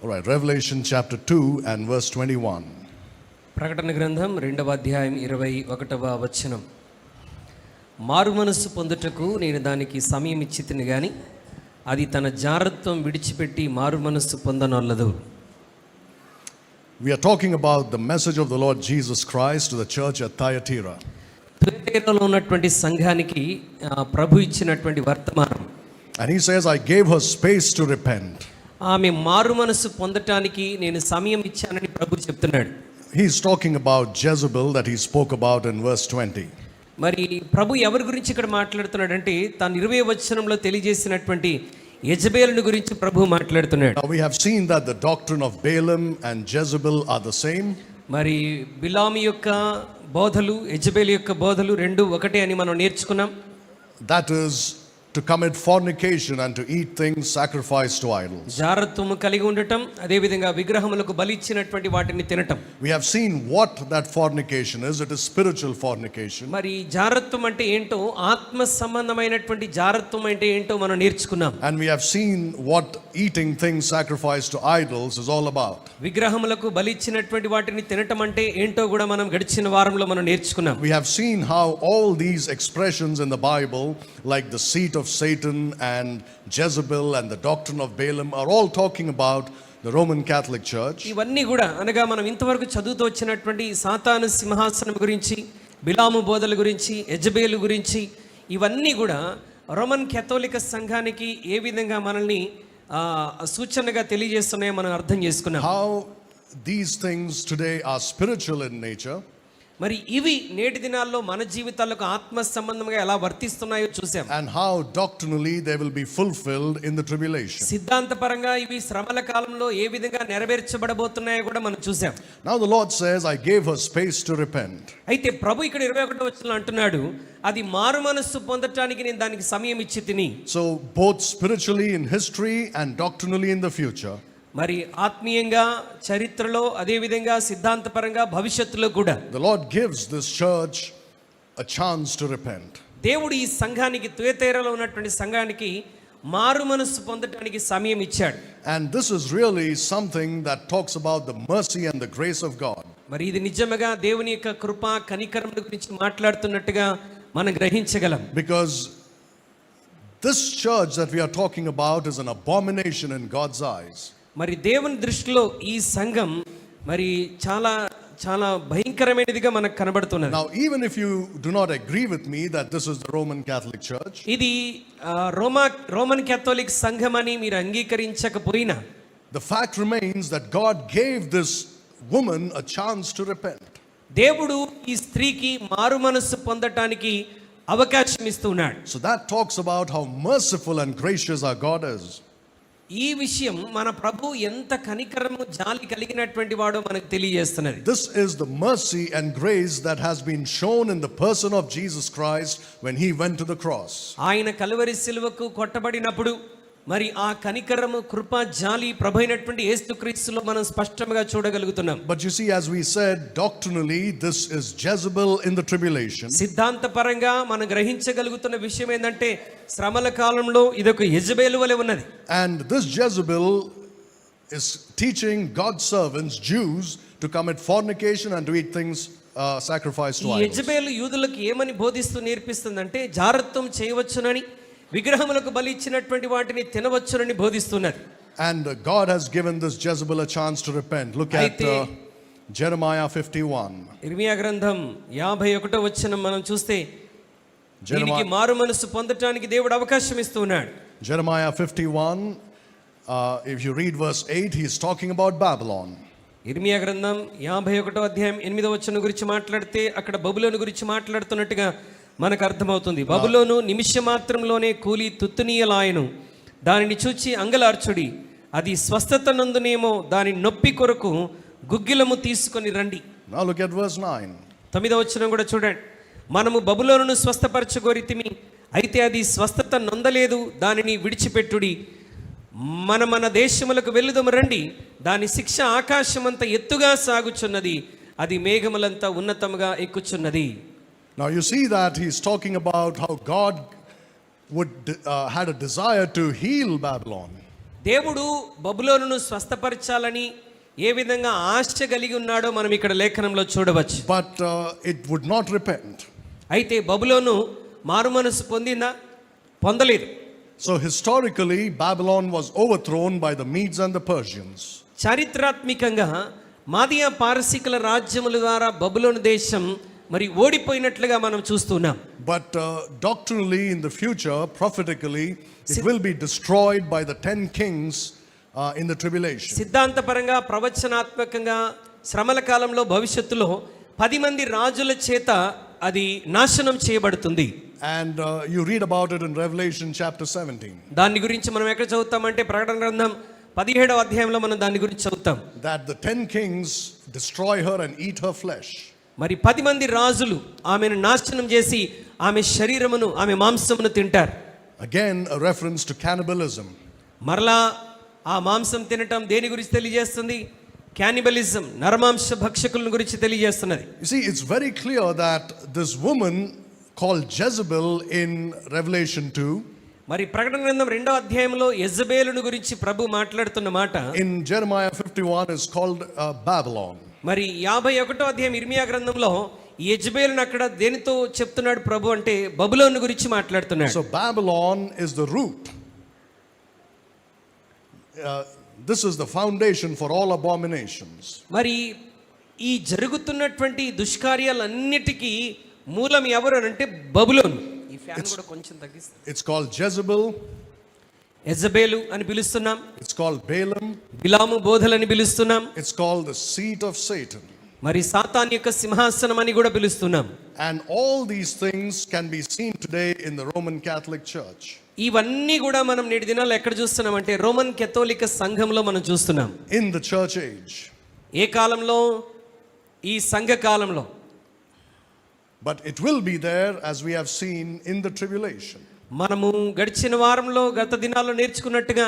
All right, Revelation chapter 2 and verse 21. ప్రకటన గ్రంథం 2వ అధ్యాయం 21వ వచనం. మారు మనస్సు పొందుటకు నేను దానికి సమయం ఇచ్చితిని గాని అది తన జారత్వం విడిచిపెట్టి మారు మనస్సు పొందనొల్లదు. We are talking about the message of the Lord Jesus Christ to the church at Thyatira. థియతైరాలో ఉన్నటువంటి సంఘానికి ప్రభు ఇచ్చినటువంటి వర్తమానం. And he says, I gave her space to repent. ఆమె మారు మనస్సు పొందటానికి నేను సమయం ఇచ్చానని ప్రభు చెప్తున్నాడు. He's talking about Jezebel that he spoke about in verse 20. మరి ప్రభు ఎవరి గురించి ఇక్కడ మాట్లాడుతున్నాడంటే తాను 20వ వచనంలో తెలియజేసినటువంటి యెజబెలును గురించి ప్రభు మాట్లాడుతున్నాడు. Now we have seen that the doctrine of Balaam and Jezebel are the same. మరి బిలాము యొక్క బోధలు యెజబెలు యొక్క బోధలు రెండు ఒకటే అని మనం నేర్చుకున్నాం. That is to commit fornication and to eat things sacrificed to idols. జారత్వము కలిగి ఉండటం, అదే విధంగా విగ్రహములకు బలి ఇచ్చినటువంటి వాటిని తినటం. We have seen what that fornication is. It is spiritual fornication. మరి జారత్వం అంటే ఏంటో, ఆత్మ సంబంధమైనటువంటి జారత్వం అంటే ఏంటో మనం నేర్చుకున్నాం. And we have seen what eating things sacrificed to idols is all about. విగ్రహములకు బలి ఇచ్చినటువంటి వాటిని తినటం అంటే ఏంటో కూడా మనం గడిచిన వారంలో మనం నేర్చుకున్నాం. We have seen how all these expressions in the Bible, like the seat of Satan and Jezebel and the doctrine of Balaam, are all talking about the Roman Catholic Church. ఇవన్నీ కూడా అనగా మనం ఇంతవరకు చదువుతూ వచ్చినటువంటి సాతాను సింహాసనం గురించి, బిలాము బోధల గురించి, యెజబెలు గురించి, ఇవన్నీ కూడా రోమన్ కేథోలిక సంఘానికి ఏ విధంగా మనల్ని సూచనగా తెలియజేస్తున్నాయో మనం అర్థం చేసుకున్నాం. How these things today are spiritual in nature. మరి ఇవి నేటి దినాల్లో మన జీవితాలకు ఆత్మ సంబంధంగా ఎలా వర్తిస్తున్నాయో చూసాం. And how doctrinally they will be fulfilled in the tribulation. సిద్ధాంతపరంగా ఇవి శ్రమల కాలంలో ఏ విధంగా నెరవేర్చబడబోతున్నాయో కూడా మనం చూసాం. Now the Lord says, I gave her space to repent. అయితే ప్రభు ఇక్కడ 21వ వచనంలో అంటున్నాడు, అది మారు మనస్సు పొందటానికి నేను దానికి సమయం ఇచ్చి తిని. So both spiritually in history and doctrinally in the future. మరి ఆత్మీయంగా చరిత్రలో, అదే విధంగా సిద్ధాంతపరంగా భవిష్యత్తులో కూడా The Lord gives this church a chance to repent. దేవుడు ఈ సంఘానికి, థియతైరాలో ఉన్నటువంటి సంఘానికి మారు మనస్సు పొందటానికి సమయం ఇచ్చాడు. And this is really something that talks about the mercy and the grace of God. మరి ఇది నిజంగా దేవుని యొక్క కృప కనికరముల గురించి మాట్లాడుతున్నట్టుగా మనం గ్రహించగలం. Because this church that we are talking about is an abomination in God's eyes. మరి దేవుని దృష్టిలో ఈ సంఘం మరి చాలా చాలా భయంకరమైనదిగా మనకు కనబడుతున్నది. Now even if you do not agree with me that this is the Roman Catholic Church, ఇది రోమన్ కేథోలిక్ సంఘం అని మీరు అంగీకరించకపోయినా, the fact remains that God gave this woman a chance to repent. దేవుడు ఈ స్త్రీకి మారు మనస్సు పొందటానికి అవకాశం ఇస్తున్నాడు. So that talks about how merciful and gracious our God is. ఈ విషయం మన ప్రభు ఎంత కనికరము జాలి కలిగినటువంటి వాడో మనకు తెలియజేస్తున్నది. This is the mercy and grace that has been shown in the person of Jesus Christ when he went to the cross. ఆయన కలువరి సిలువకు కొట్టబడినప్పుడు మరి ఆ కనికరము, కృప, జాలి ప్రభువైనటువంటి యేసుక్రీస్తులో మనం స్పష్టంగా చూడగలుగుతున్నాం. But you see, as we said, doctrinally this is Jezebel in the tribulation. సిద్ధాంతపరంగా మనం గ్రహించగలుగుతున్న విషయం ఏంటంటే శ్రమల కాలంలో ఇదొక యెజబెలు వలె ఉన్నది. And this Jezebel is teaching God's servants, Jews, to commit fornication and to eat things sacrificed to idols. యెజబెలు యూదులకు ఏమని బోధిస్తూ నేర్పిస్తుందంటే జారత్వం చేయవచ్చునని, విగ్రహములకు బలి ఇచ్చినటువంటి వాటిని తినవచ్చునని బోధిస్తున్నది. And God has given this Jezebel a chance to repent. Look at Jeremiah 51. ఇర్మియా గ్రంథం 51వ వచనం మనం చూస్తే దీనికి మారు మనస్సు పొందటానికి దేవుడు అవకాశం ఇస్తున్నాడు. Jeremiah 51, if you read verse 8, he is talking about Babylon. ఇర్మియా గ్రంథం 51వ అధ్యాయం 8వ వచనం గురించి మాట్లాడితే అక్కడ బబులోను గురించి మాట్లాడుతున్నట్టుగా మనకు అర్థమవుతుంది. బబులోను నిమిష మాత్రంలోనే కూలి తుత్తునీయలాయను, దానిని చూచి అంగలార్చుడి, అది స్వస్థత నందునేమో దాని నొప్పి కొరకు గుగ్గిలము తీసుకొని రండి. Now look at verse 9. 9వ వచనం కూడా చూడండి. మనము బబులోనును స్వస్థపరచగోరితిమి, అయితే అది స్వస్థత నొందలేదు, దానిని విడిచిపెట్టుడి. మన దేశములకు వెళ్ళుదము రండి, దాని శిక్ష ఆకాశమంత ఎత్తుగా సాగుచున్నది, అది మేఘములంతా ఉన్నతముగా ఎక్కుచున్నది. Now you see that he's talking about how God had a desire to heal Babylon. దేవుడు బబులోనును స్వస్థపరచాలని ఏ విధంగా ఆశ కలిగి ఉన్నాడో మనం ఇక్కడ లేఖనంలో చూడవచ్చు. But it would not repent. అయితే బబులోను మారుమనసు పొందిందా? పొందలేదు. So historically, Babylon was overthrown by the Medes and the Persians. చారిత్రాత్మకంగా మాదియా పారసీకుల రాజ్యముల ద్వారా బబులోను దేశం మరి ఓడిపోయినట్లుగా మనం చూస్తున్నాం. But doctrinally, in the future, prophetically, it will be destroyed by the 10 kings in the tribulation. సిద్ధాంతపరంగా ప్రవచనాత్మకంగా శ్రమల కాలంలో భవిష్యత్తులో 10 మంది రాజుల చేత అది నాశనం చేయబడుతుంది. And you read about it in Revelation chapter 17. దాని గురించి మనం ఎక్కడ చదువుతామంటే ప్రకటన గ్రంథం 17వ అధ్యాయంలో మనం దాని గురించి చదువుతాం. That the 10 kings destroy her and eat her flesh. మరి 10 మంది రాజులు ఆమెను నాశనం చేసి ఆమె శరీరమును ఆమె మాంసమును తింటారు. Again a reference to cannibalism. మరలా ఆ మాంసం తినటం దేని గురించి తెలియజేస్తుంది? క్యానిబలిజం, నరమాంస భక్షకుల గురించి తెలియజేస్తున్నది. You see, it's very clear that this woman called Jezebel in Revelation 2, మరి ప్రకటన గ్రంథం 2వ అధ్యాయంలో యెజబేలును గురించి ప్రభు మాట్లాడుతున్న మాట in Jeremiah 51 is called Babylon. మరి 51వ అధ్యాయం ఇర్మియా గ్రంథంలో ఈ యెజబేలును అక్కడ దేనితో చెప్తున్నాడు ప్రభు అంటే బబులోను గురించి మాట్లాడుతున్నాడు. So Babylon is the root. This is the foundation for all abominations. మరి ఈ జరుగుతున్నటువంటి దుష్కార్యాలన్నిటికీ మూలం ఎవరు అంటే బబులోను. ఈ ఫ్యాన్ కూడా కొంచెం తగ్గిస్తా. It's called Jezebel. యెజబేలు అని పిలుస్తున్నాం. It's called Balaam. బిలాము బోధలని పిలుస్తున్నాం. It's called the seat of Satan. మరి సాతాన్ యొక్క సింహాసనం అని కూడా పిలుస్తున్నాం. And all these things can be seen today in the Roman Catholic Church. ఇవన్నీ కూడా మనం నేటి దినాల్లో ఎక్కడ చూస్తున్నాం అంటే రోమన్ కథోలిక సంఘంలో మనం చూస్తున్నాం. In the church age. ఏ కాలంలో? ఈ సంఘ కాలంలో. But it will be there as we have seen in the tribulation. మనము గడిచిన వారంలో గత దినాల్లో నేర్చుకున్నట్టుగా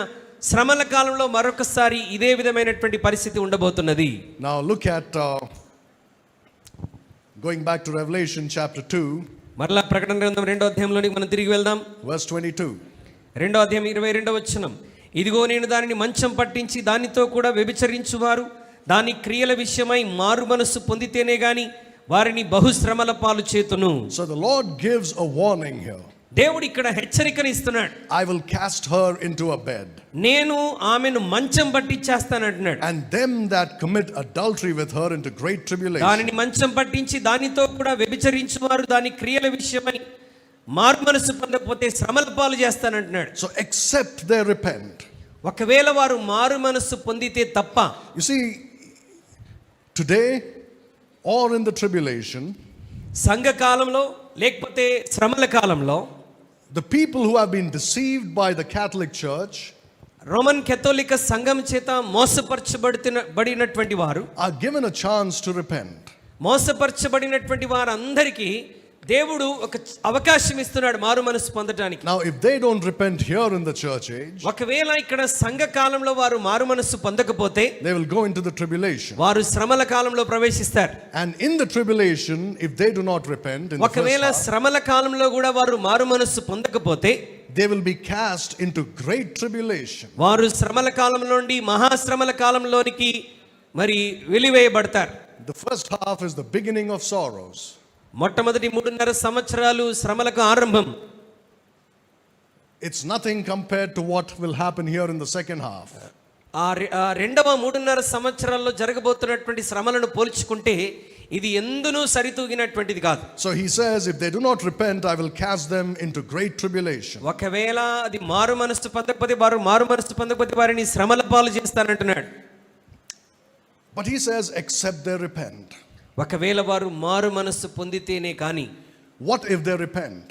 శ్రమల కాలంలో మరొకసారి ఇదే విధమైనటువంటి పరిస్థితి ఉండబోతున్నది. Now look at going back to Revelation chapter 2, మరలా ప్రకటన గ్రంథం 2వ అధ్యాయంలోనికి మనం తిరిగి వెళ్దాం. verse 22. 2వ అధ్యాయం 22వ వచనం. ఇదిగో నేను దానిని మంచం పట్టించి దానితో కూడా వ్యభిచరించువారు దాని క్రియల విషయమై మారు మనస్సు పొందితేనే గాని వారిని బహుశ్రమల పాలు చేతును. So the Lord gives a warning here. దేవుడు ఇక్కడ హెచ్చరికను ఇస్తున్నాడు. I will cast her into a bed. నేను ఆమెను మంచం పట్టించేస్తానంటున్నాడు. And them that commit adultery with her into great tribulation. దానిని మంచం పట్టించి దానితో కూడా వ్యభిచరించువారు దాని క్రియల విషయమై మారు మనసు పొందకపోతే శ్రమల పాలు చేస్తానంటున్నాడు. So except they repent. ఒకవేళ వారు మారు మనసు పొందితే తప్ప. You see, today or in the tribulation, సంఘ కాలంలో లేకపోతే శ్రమల కాలంలో the people who have been deceived by the Catholic Church Roman కథోలిక సంఘం చేత మోసపరచబడినటువంటి వారు are given a chance to repent. మోసపరచబడినటువంటి వారందరికీ దేవుడు ఒక అవకాశం ఇస్తున్నాడు మారు మనసు పొందడానికి. Now if they don't repent here in the church age, ఒకవేళ ఇక్కడ సంఘ కాలంలో వారు మారు మనసు పొందకపోతే they will go into the tribulation. వారు శ్రమల కాలంలో ప్రవేశిస్తారు. And in the tribulation, if they do not repent in the first ఒకవేళ half, శ్రమల కాలంలో కూడా వారు మారు మనసు పొందకపోతే they will be cast into great tribulation. వారు శ్రమల కాలం నుండి మహాశ్రమల కాలంలోనికి మరి వెలివేయబడతారు. The first half is the beginning of sorrows. మొట్టమొదటి 3.5 సంవత్సరాలు శ్రమలకు ఆరంభం. It's nothing compared to what will happen here in the second half. ఆ రెండవ 3.5 సంవత్సరాల్లో జరగబోతున్నటువంటి శ్రమలను పోల్చుకుంటే ఇది ఎందునూ సరితూగినటువంటిది కాదు. So he says, if they do not repent, I will cast them into great tribulation. ఒకవేళ అది మారు మనసు పొందకపోతే వారిని శ్రమల పాలు చేస్తానంటున్నాడు. But he says, except they repent. ఒకవేళ వారు మారు మనసు పొందితేనే కానీ. What if they repent?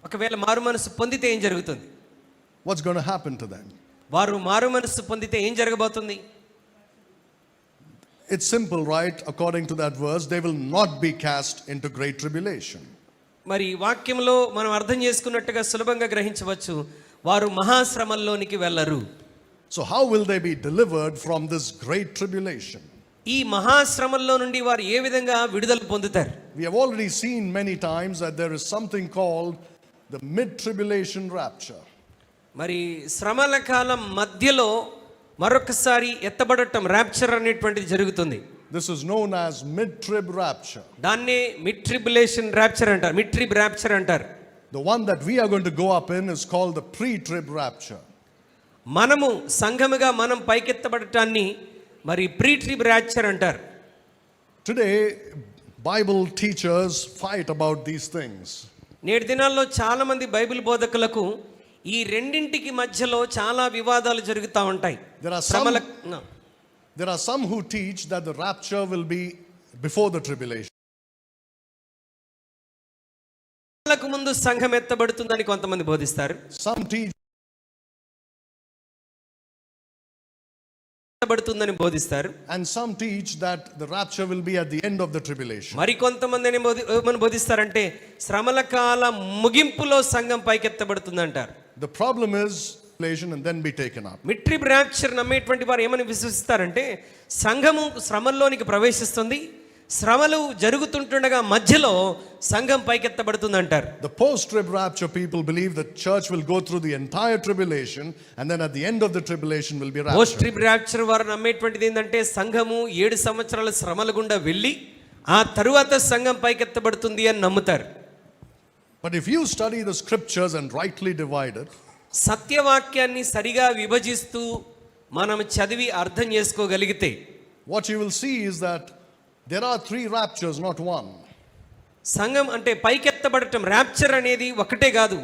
ఒకవేళ మారు మనసు పొందితే ఏం జరుగుతుంది? What's going to happen to them? వారు మారు మనసు పొందితే ఏం జరగబోతుంది? It's simple, right? According to that verse, they will not be cast into great tribulation. మరి వాక్యంలో మనం అర్థం చేసుకున్నట్టుగా సులభంగా గ్రహించవచ్చు. వారు మహాశ్రమల్లోనికి వెళ్ళరు. So how will they be delivered from this great tribulation? ఈ మహాశ్రమల్లో నుండి వారు ఏ విధంగా విడుదల పొందుతారు? We have already seen many times that there is something called the mid-tribulation rapture. మరి శ్రమల కాలం మధ్యలో మరొకసారి ఎత్తబడటం, ర్యాప్చర్ అనేటువంటిది జరుగుతుంది. This is known as mid-trib rapture. దాన్నే మిడ్ ట్రిబులేషన్ ర్యాప్చర్ అంటారు, మిడ్ ట్రిబ్ ర్యాప్చర్ అంటారు. The one that we are going to go up in is called the pre-trib rapture. మనము సంఘముగా మనం పైకెత్తబడటాన్ని మరి ప్రీ ట్రిబ్ ర్యాప్చర్ అంటారు. Today, Bible teachers fight about these things. నేటి దినాల్లో చాలా మంది బైబిల్ బోధకులకు ఈ రెండింటికి మధ్యలో చాలా వివాదాలు జరుగుతూ ఉంటాయి. There are some who teach that the rapture will be before the tribulation. శ్రమలకు ముందు సంఘం ఎత్తబడుతుందని కొంతమంది బోధిస్తారు. Some teach ఎత్తబడుతుందని బోధిస్తారు. And some teach that the rapture will be at the end of the tribulation. మరి కొంతమంది ఏమని బోధిస్తారంటే శ్రమల కాల ముగింపులో సంఘం పైకెత్తబడుతుంది అంటారు. The problem is and then be taken up. Mid trib rapture నమ్మేటువంటి వారు ఏమని విశ్వసిస్తారంటే సంఘము శ్రమల్లోనికి ప్రవేశిస్తుంది, శ్రమలు జరుగుతుండగా మధ్యలో సంఘం పైకెత్తబడుతుంది అంటారు. The post-trib rapture people believe the church will go through the entire tribulation and then at the end of the tribulation will be rapture. Post ట్రిబ్ rapture వారు నమ్మేటువంటిది ఏంటంటే సంఘము 7 సంవత్సరాల శ్రమల గుండా వెళ్ళి ఆ తరువాత సంఘం పైకెత్తబడుతుంది అని నమ్ముతారు. But if you study the scriptures and rightly divide it, సత్యవాక్యాన్ని సరిగా విభజిస్తూ మనం చదివి అర్థం చేసుకోగలిగితే what you will see is that there are 3 raptures, not one. సంఘం అంటే పైకెత్తబడటం, ర్యాప్చర్ అనేది ఒకటే కాదు,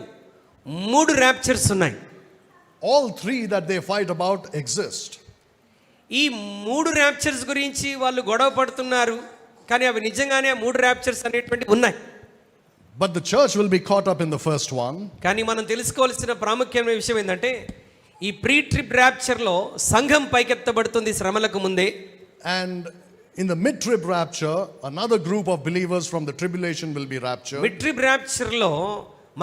3 ర్యాప్చర్స్ ఉన్నాయి. All 3 that they fight about exist. ఈ 3 ర్యాప్చర్స్ గురించి వాళ్ళు గొడవ పడుతున్నారు, కానీ అవి నిజంగానే 3 ర్యాప్చర్స్ అనేటువంటి ఉన్నాయి. But the church will be caught up in the first one. కానీ మనం తెలుసుకోవాల్సిన ప్రాముఖ్యమైన విషయం ఏంటంటే ఈ ప్రీ ట్రిబ్ ర్యాప్చర్లో సంఘం పైకెత్తబడుతుంది శ్రమలకు ముందే. And in the mid-trib rapture, another group of believers from the tribulation will be raptured. Mid trib ర్యాప్చర్లో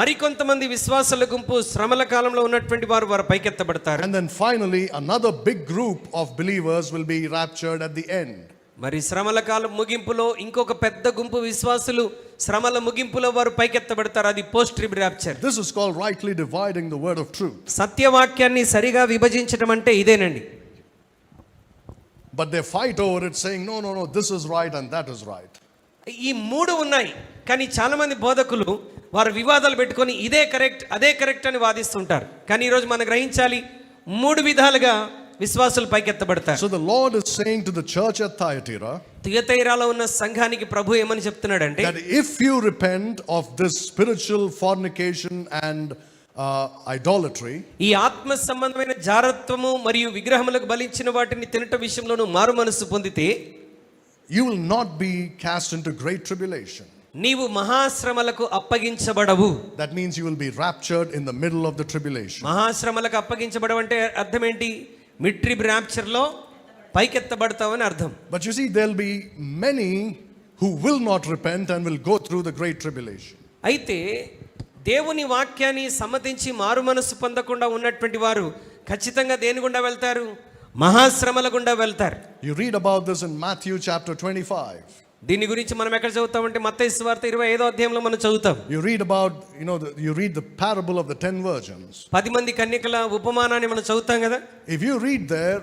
మరికొంతమంది విశ్వాసుల గుంపు శ్రమల కాలంలో ఉన్నటువంటి వారు పైకెత్తబడతారు. And then finally another big group of believers will be raptured at the end. మరి శ్రమల కాలం ముగింపులో ఇంకొక పెద్ద గుంపు విశ్వాసులు శ్రమల ముగింపులో వారు పైకెత్తబడతారు. అది post ట్రిబ్ rapture. This is called rightly dividing the word of truth. సత్యవాక్యాన్ని సరిగా విభజించడం అంటే ఇదేనండి. But they fight over it saying no, this is right and that is right. ఈ 3 ఉన్నాయి, కానీ చాలా మంది బోధకులు వారు వివాదాలు పెట్టుకొని ఇదే కరెక్ట్ అదే కరెక్ట్ అని వాదిస్తుంటారు. కానీ ఈరోజు మనం గ్రహించాలి 3 విధాలుగా విశ్వాసులు పైకెత్తబడతారు. So the Lord is saying to the church at Thyatira, తుయతైరాలో ఉన్న సంఘానికి ప్రభు ఏమని చెప్తున్నాడంటే that if you repent of this spiritual fornication and idolatry, ఈ ఆత్మ సంబంధమైన జారత్వము మరియు విగ్రహములకు బలించిన వాటిని తినట విషయంలోను మారు మనసు పొందితే you will not be cast into great tribulation. నీవు మహాశ్రమలకు అప్పగించబడవు. That means you will be raptured in the middle of the tribulation. మహాశ్రమలకు అప్పగించబడవు అంటే అర్థం ఏంటి? మిడ్ ట్రిబ్ ర్యాప్చర్లో పైకెత్తబడతావు అని అర్థం. But you see, there will be many who will not repent and will go through the great tribulation. అయితే దేవుని వాక్యాన్ని సమ్మతించి మారు మనసు పొందకుండా ఉన్నటువంటి వారు ఖచ్చితంగా దేని గుండా వెళ్తారు? మహాశ్రమల గుండా వెళ్తారు. You read about this in Matthew chapter 25. దీని గురించి మనం ఎక్కడ చదువుతామంటే మత్తయి సువార్త 25వ అధ్యాయంలో మనం చదువుతాం. You read about, you read the parable of the 10 virgins. 10 మంది కన్యకల ఉపమానాన్ని మనం చదువుతాం కదా. If you read there,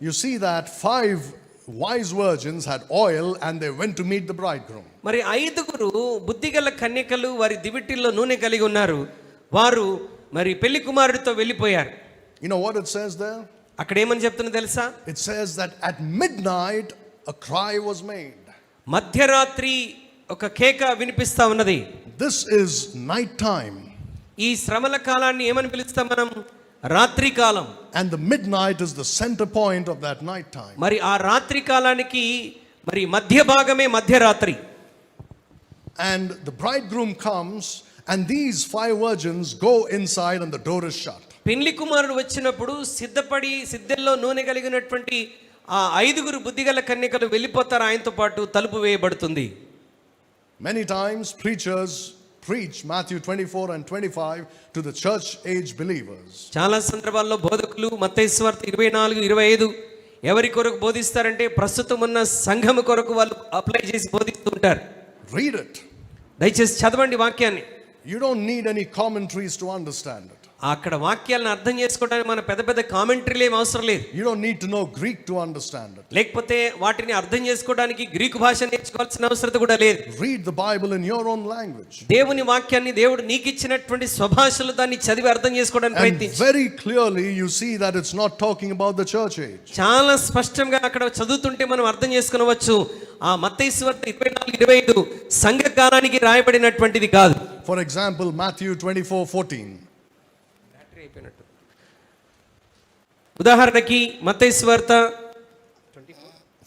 you see that 5 wise virgins had oil and they went to meet the bridegroom. మరి 5 బుద్ధిగల కన్యకలు వారి దివిటీల్లో నూనె కలిగి ఉన్నారు. వారు మరి పెళ్లి కుమారుడితో వెళ్ళిపోయారు. You know what it says there? అక్కడ ఏమని చెప్తున్నా తెలుసా? It says that at midnight a cry was made. మధ్యరాత్రి ఒక కేక వినిపిస్తా ఉన్నది. This is night time. ఈ శ్రమల కాలాన్ని ఏమని పిలుస్తాం మనం? రాత్రి కాలం. And the midnight is the center point of that night time. మరి ఆ రాత్రి కాలానికి మరి మధ్య భాగమే మధ్యరాత్రి. And the bridegroom comes and these 5 virgins go inside and the door is shut. పెళ్లి కుమారుడు వచ్చినప్పుడు సిద్ధల్లో నూనె కలిగినటువంటి ఆ 5 బుద్ధిగల కన్యకలు వెళ్ళిపోతారు, ఆయనతో పాటు తలుపు వేయబడుతుంది. Many times preachers preach Matthew 24 and 25 to the church age believers. చాలా సందర్భాల్లో బోధకులు మత్తయి సువార్త 24, 25 ఎవరి కొరకు బోధిస్తారంటే ప్రస్తుతం ఉన్న సంఘము కొరకు వాళ్ళు అప్లై చేసి బోధిస్తూ ఉంటారు. Read it. దయచేసి చదవండి వాక్యాన్ని. You don't need any commentaries to understand it. అక్కడ వాక్యాలను అర్థం చేసుకోవడానికి మన పెద్ద పెద్ద కామెంటరీలు ఏం అవసరం లేదు. You don't need to know Greek to understand it. లేకపోతే వాటిని అర్థం చేసుకోవడానికి గ్రీకు భాష నేర్చుకోవాల్సిన అవసరం కూడా లేదు. Read the Bible in your own language. దేవుని వాక్యాన్ని దేవుడు నీకు ఇచ్చినటువంటి స్వభాషలో దాన్ని చదివి అర్థం చేసుకోవడానికి And ప్రయత్నించు. very clearly you see that it's not talking about the church age. చాలా స్పష్టంగా అక్కడ చదువుతుంటే మనం అర్థం చేసుకొనవచ్చు. ఆ మత్తయి సువార్త 24:25 సంఘకాలానికి రాయబడినటువంటిది కాదు. For example, Matthew 24:14. ఉదాహరణకి మత్తయి సువార్త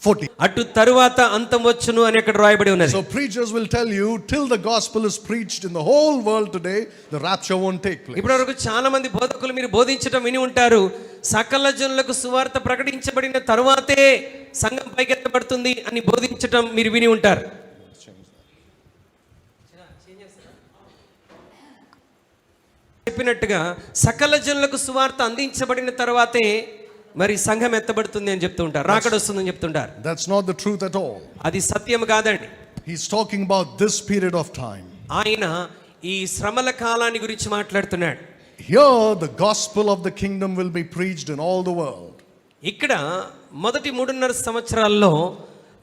40. అటు తరువాత అంతం వచ్చును అని అక్కడ రాయబడి ఉన్నది. So preachers will tell you till the gospel is preached in the whole world today, the rapture won't take place. ఇప్పటి వరకు చాలా మంది బోధకులు మీరు బోధించడం విని ఉంటారు. సకల జనులకు సువార్త ప్రకటించబడిన తరువాతే సంఘం పైకెత్తబడుతుంది అని బోధించడం మీరు విని ఉంటారు. చెప్పినట్టుగా సకల జనులకు సువార్త అందించబడిన తర్వాతే మరి సంఘం ఎత్తబడుతుంది అని చెప్తూ ఉంటారు, రాకడ వస్తుందని చెప్తుంటారు. That's not the truth at all. అది సత్యం కాదండి. He's talking about this period of time. ఆయన ఈ శ్రమల కాలాన్ని గురించి మాట్లాడుతున్నాడు. Here the gospel of the kingdom will be preached in all the world. ఇక్కడ మొదటి 3.5 సంవత్సరాల్లో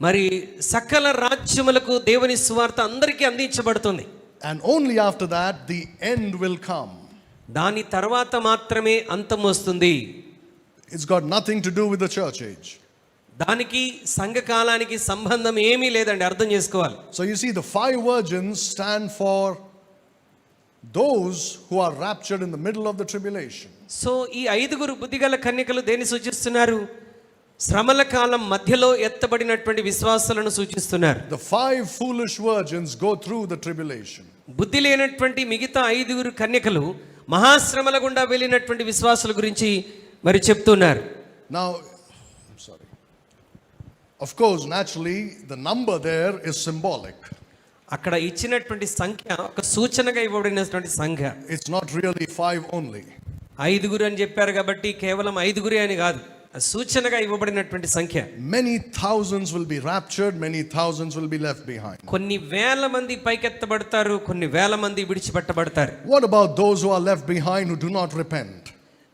మరి సకల రాజ్యములకు దేవుని సువార్త అందరికీ అందించబడుతుంది. And only after that the end will come. దాని తర్వాత మాత్రమే అంతం వస్తుంది. It's got nothing to do with the church age. దానికి సంఘకాలానికి సంబంధం ఏమీ లేదండి, అర్థం చేసుకోవాలి. So you see the 5 virgins stand for those who are raptured in the middle of the tribulation. So ఈ 5 బుద్ధిగల కన్యకలు దేన్ని సూచిస్తున్నారు? శ్రమల కాలం మధ్యలో ఎత్తబడినటువంటి విశ్వాసాలను సూచిస్తున్నారు. The 5 foolish virgins go through the tribulation. బుద్ధి లేనటువంటి మిగతా 5 కన్యకలు మహాశ్రమల గుండా వెళ్ళినటువంటి విశ్వాసుల గురించి మరి చెప్తున్నారు. Now, I'm sorry. Of course, naturally, the number there is symbolic. అక్కడ ఇచ్చినటువంటి సంఖ్య ఒక సూచనగా ఇవ్వబడినటువంటి సంఖ్య. It's not really 5 only. 5 అని చెప్పారు కాబట్టి కేవలం 5 అని కాదు, సూచనగా ఇవ్వబడినటువంటి సంఖ్య. Many thousands will be raptured, many thousands will be left behind. కొన్ని వేల మంది పైకెత్తబడతారు, కొన్ని వేల మంది విడిచిపెట్టబడతారు. What about those who are left behind who do not repent?